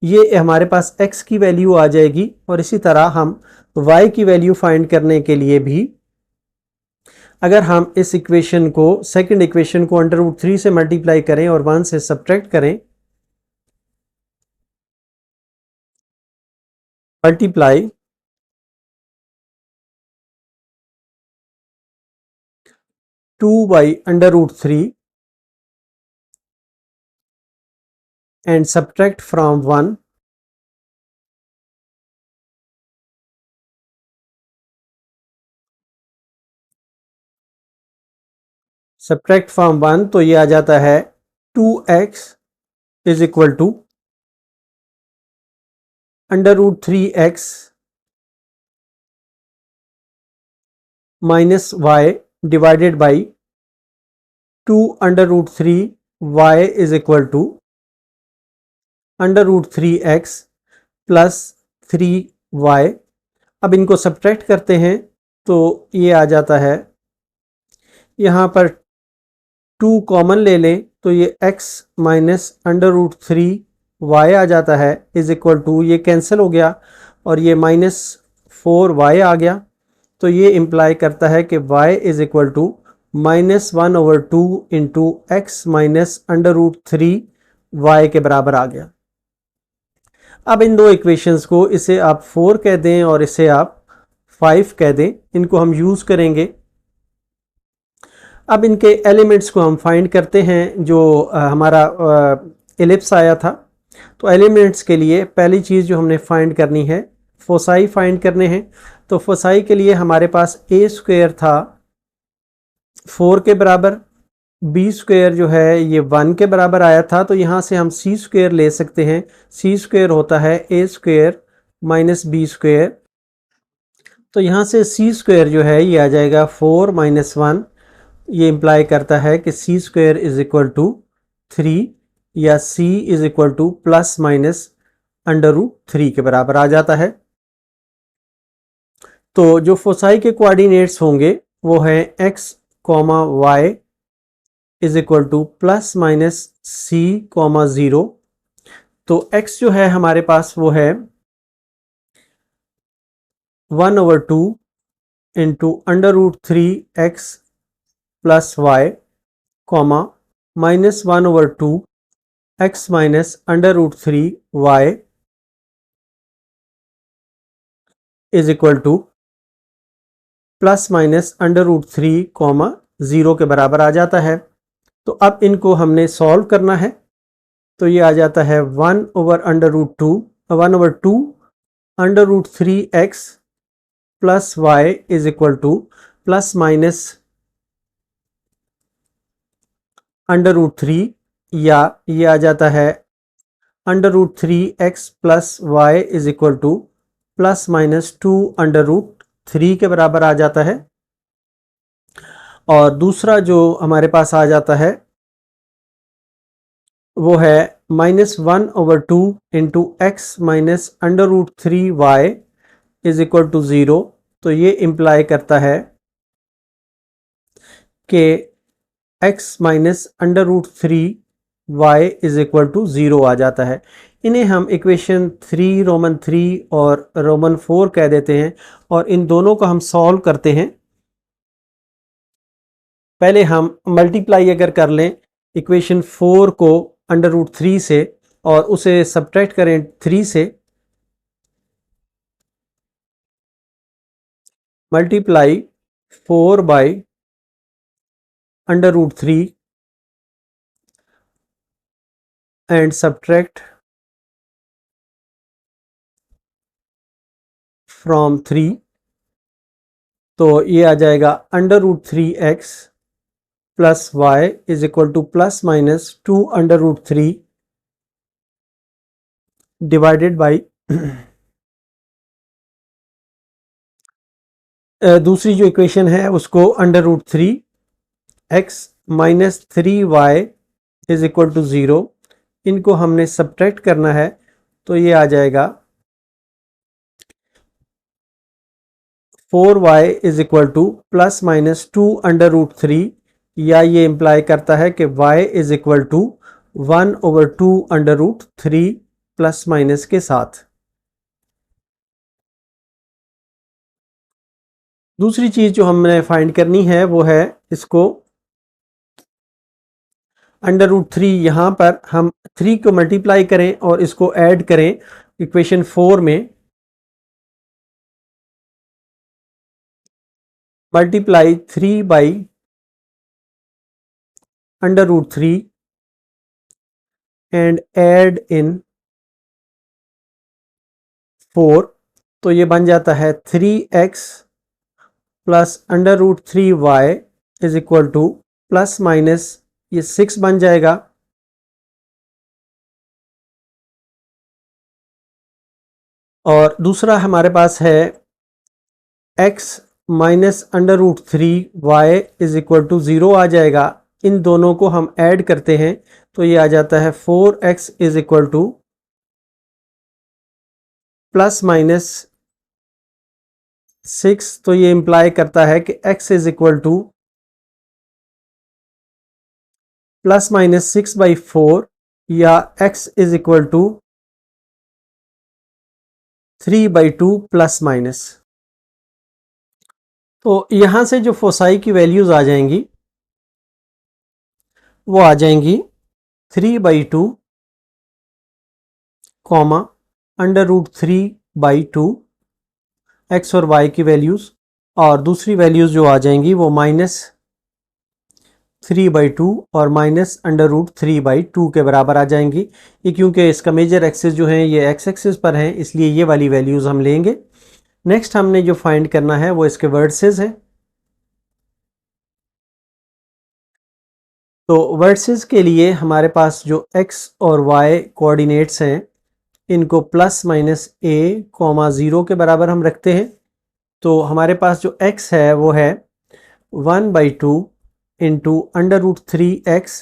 ये हमारे पास x की वैल्यू आ जाएगी। और इसी तरह हम y की वैल्यू फाइंड करने के लिए भी अगर हम इस इक्वेशन को सेकंड इक्वेशन को √3 से मल्टीप्लाई करें और 1 से सब्ट्रैक्ट करें, multiply 2/√3 and subtract from 1, subtract from 1 तो ये आ जाता है 2x is equal to √3x minus y divided by 2√3y is equal to √3x plus 3y। अब इनको सब्ट्रैक्ट करते हैं तो ये आ जाता है, यहाँ पर 2 कॉमन ले लें तो ये x माइनस √3y आ जाता है इज इक्वल टू, ये कैंसिल हो गया और ये -4y आ गया। तो ये इम्प्लाई करता है कि y is equal to -1/2 into x minus √3y के बराबर आ गया। अब इन दो इक्वेशंस को, इसे आप 4 कह दें और इसे आप 5 कह दें, इनको हम यूज़ करेंगे। अब इनके एलिमेंट्स को हम फाइंड करते हैं। जो हमारा एलिप्स आया था, तो एलिमेंट्स के लिए पहली चीज़ जो हमने फाइंड करनी है, फोसाई फाइंड करने हैं। तो फोसाई के लिए हमारे पास ए स्क्वायर था 4 के बराबर, बी स्क्वायर जो है ये 1 के बराबर आया था, तो यहाँ से हम सी स्क्वायर ले सकते हैं। सी स्क्वायर होता है ए स्क्वायर माइनस बी स्क्वायर। तो यहाँ से सी स्क्वायर जो है ये आ जाएगा 4 माइनस 1। ये इम्प्लाई करता है कि C square is equal to 3 या C is equal to plus minus under root 3 के बराबर आ जाता है। तो जो फोसाई के कोऑर्डिनेट्स होंगे वो है x, y is equal to plus minus C, 0। तो x जो है हमारे पास वो है 1/2 into under root 3x plus y, comma minus 1/2 x minus under root 3y is equal to plus minus under root 3, 0 के बराबर आ जाता है। तो अब इनको हमने सॉल्व करना है। तो ये आ जाता है 1/√2 1/2 under root 3x plus Y is equal to plus minus under root 3, या ये आ जाता है under root 3x plus Y is equal to plus minus 2 under root 3 के बराबर आ जाता है। और दूसरा जो हमारे पास आ जाता है वो है -1/2 into x minus under root 3y is equal to 0। तो ये इम्प्लाई करता है कि x minus under root 3y is equal to 0 आ जाता है। इन्हें हम इक्वेशन 3 रोमन 3 और रोमन 4 कह देते हैं, और इन दोनों को हम सॉल्व करते हैं। पहले हम मल्टीप्लाई अगर कर लें इक्वेशन 4 को अंडर रूट 3 से और उसे सब्ट्रैक्ट करें 3 से, multiply 4 by under root 3 and subtract from 3। तो ये आ जाएगा under root 3x plus Y is equal to plus minus 2 under root 3 divided by दूसरी जो इक्वेशन है उसको under root 3x minus 3y is equal to 0। इनको हमने सब्ट्रैक्ट करना है, तो ये आ जाएगा 4y is equal to plus minus 2 under root 3, या ये इम्प्लाई करता है कि y is equal to 1/2 under root 3 plus minus के साथ। दूसरी चीज़ जो हमने फाइंड करनी है वो है इसको अंडर रूट 3, यहाँ पर हम 3 को मल्टीप्लाई करें और इसको ऐड करें इक्वेशन 4 में। Multiply 3 by under root 3 and add in 4। तो ये बन जाता है 3x plus under root 3y is equal to plus minus ये 6 बन जाएगा। और दूसरा हमारे पास है x minus under root 3y is equal to 0 आ जाएगा। इन दोनों को हम ऐड करते हैं, तो ये आ जाता है 4x is equal to plus minus 6। तो ये इम्प्लाई करता है कि x is equal to plus minus 6/4, या x is equal to 3/2 plus minus. तो यहां से जो फोसाई की वैल्यूज आ जाएंगी वो आ जाएंगी 3/2, कॉमा अंडर रूट 3/2 एक्स और वाई की वैल्यूज़, और दूसरी वैल्यूज़ जो आ जाएंगी वो -3/2 और -√3/2 के बराबर आ जाएंगी। ये क्योंकि इसका मेजर एक्सिस जो है ये एक्स एक्सिस पर है, इसलिए ये वाली वैल्यूज़ हम लेंगे। नेक्स्ट हमने जो फाइंड करना है वो इसके वर्सेस है। तो वर्सेस के लिए हमारे पास जो x और y कोऑर्डिनेट्स हैं इनको ±a, 0 के बराबर हम रखते हैं। तो हमारे पास जो x है वो है 1/2 into √3x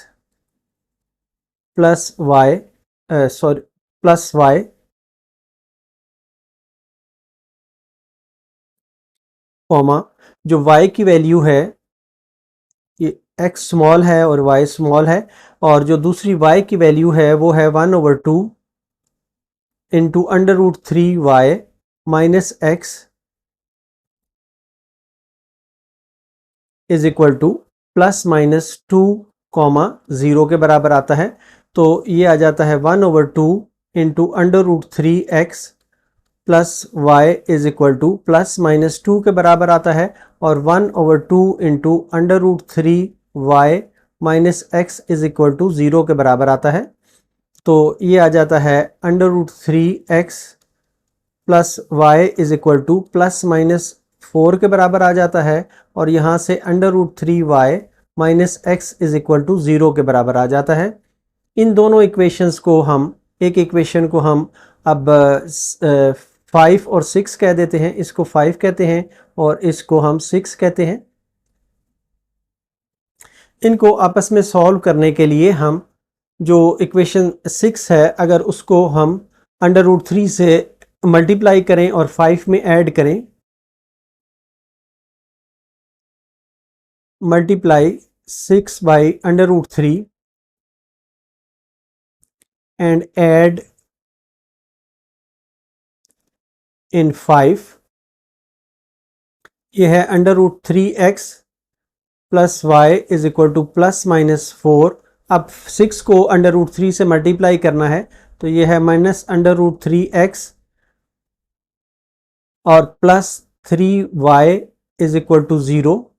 plus y plus y, comma जो y की वैल्यू है ये x स्मॉल है और y स्मॉल है, और जो दूसरी y की वैल्यू है वो है 1/2 into √3y minus x is equal to ±2, 0 के बराबर आता है। तो ये आ जाता है 1/2 into √3x plus Y is equal to ±2 के बराबर आता है, और 1/2 into √3y minus x is equal to 0 के बराबर आता है। तो ये आ जाता है √3x plus Y is equal to ±4 के बराबर आ जाता है, और यहाँ से √3y minus x is equal to 0 के बराबर आ जाता है। इन दोनों इक्वेशंस को हम, एक इक्वेशन को हम अब 5 और 6 कह देते हैं, इसको 5 कहते हैं और इसको हम 6 कहते हैं। इनको आपस में सॉल्व करने के लिए हम जो इक्वेशन 6 है अगर उसको हम √3 से मल्टीप्लाई करें और 5 में ऐड करें, मल्टीप्लाई 6/√3 and add in 5, ये है √3x plus Y is equal to +-4। अब 6 को √3 से मल्टीप्लाई करना है तो ये है -√3x और +3y इज इक्वल टू 0।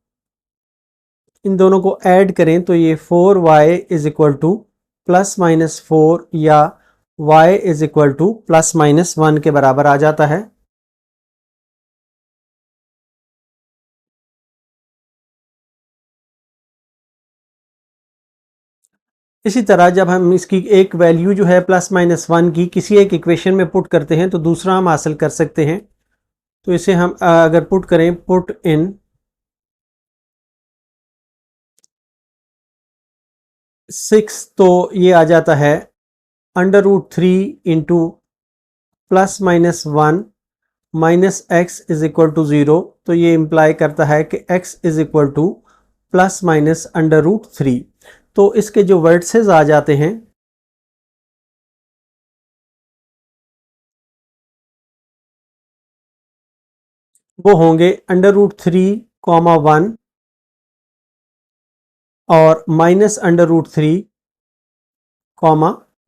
इन दोनों को ऐड करें तो ये 4y इज इक्वल टू +-4 या y इज इक्वल टू +-1 के बराबर आ जाता है। इसी तरह जब हम इसकी एक वैल्यू जो है +-1 की किसी एक इक्वेशन में पुट करते हैं तो दूसरा हम हासिल कर सकते हैं। तो इसे हम अगर पुट करें, पुट इन 6, तो ये आ जाता है √3 into +-1 minus x is equal to 0। तो ये इम्प्लाई करता है कि x इज इक्वल टू ±√3। तो इसके जो वर्ड्सेस आ जाते हैं वो होंगे √3, 1 और -√3,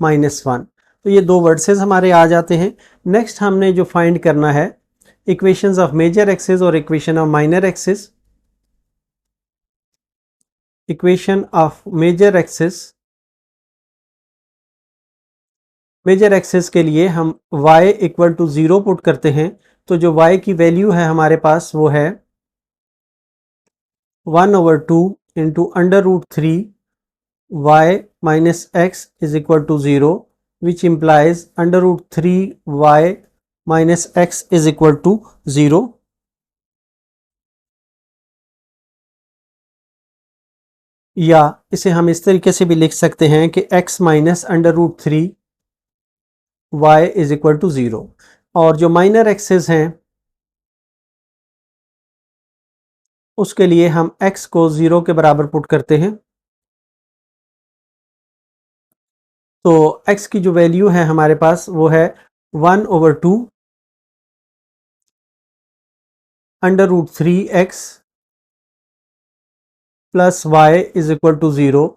-1। तो ये दो वर्ड्सेस हमारे आ जाते हैं। नेक्स्ट हमने जो फाइंड करना है इक्वेशंस ऑफ मेजर एक्सिस और equation of minor axis. Equation of major axis, major axis के लिए हम y इक्वल टू 0 पुट करते हैं। तो जो y की वैल्यू है हमारे पास वो है 1/2 into √3y minus x is equal to 0, which implies √3y minus x is equal to 0। या इसे हम इस तरीके से भी लिख सकते हैं कि x minus √3 y is equal to 0। और जो माइनर एक्सेस हैं उसके लिए हम x को 0 के बराबर पुट करते हैं। तो x की जो वैल्यू है हमारे पास वो है 1/2 √3x plus y is equal to 0।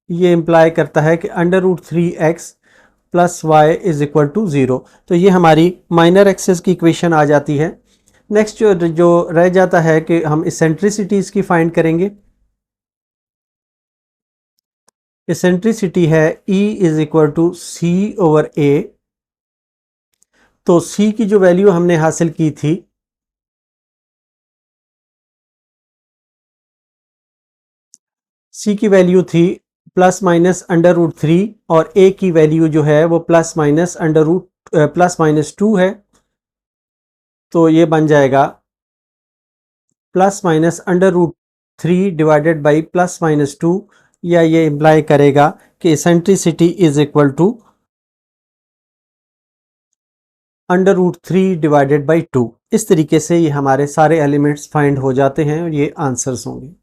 ये इम्प्लाई करता है कि √3x plus y is equal to 0। तो ये हमारी माइनर एक्सेस की इक्वेशन आ जाती है। नेक्स्ट जो रह जाता है कि हम इसेंट्रिसिटीज की फाइंड करेंगे। इसेंट्रिसिटी है E is equal to C over A. तो C की जो वैल्यू हमने हासिल की थी C की वैल्यू थी प्लस माइनस अंडर रूट 3 और A की वैल्यू जो है वो प्लस माइनस 2 है। तो ये बन जाएगा plus minus under root 3 divided by plus minus 2, या ये इम्प्लाई करेगा कि eccentricity is equal to under root 3 divided by 2। इस तरीके से ये हमारे सारे एलिमेंट्स फाइंड हो जाते हैं और ये आंसर्स होंगे।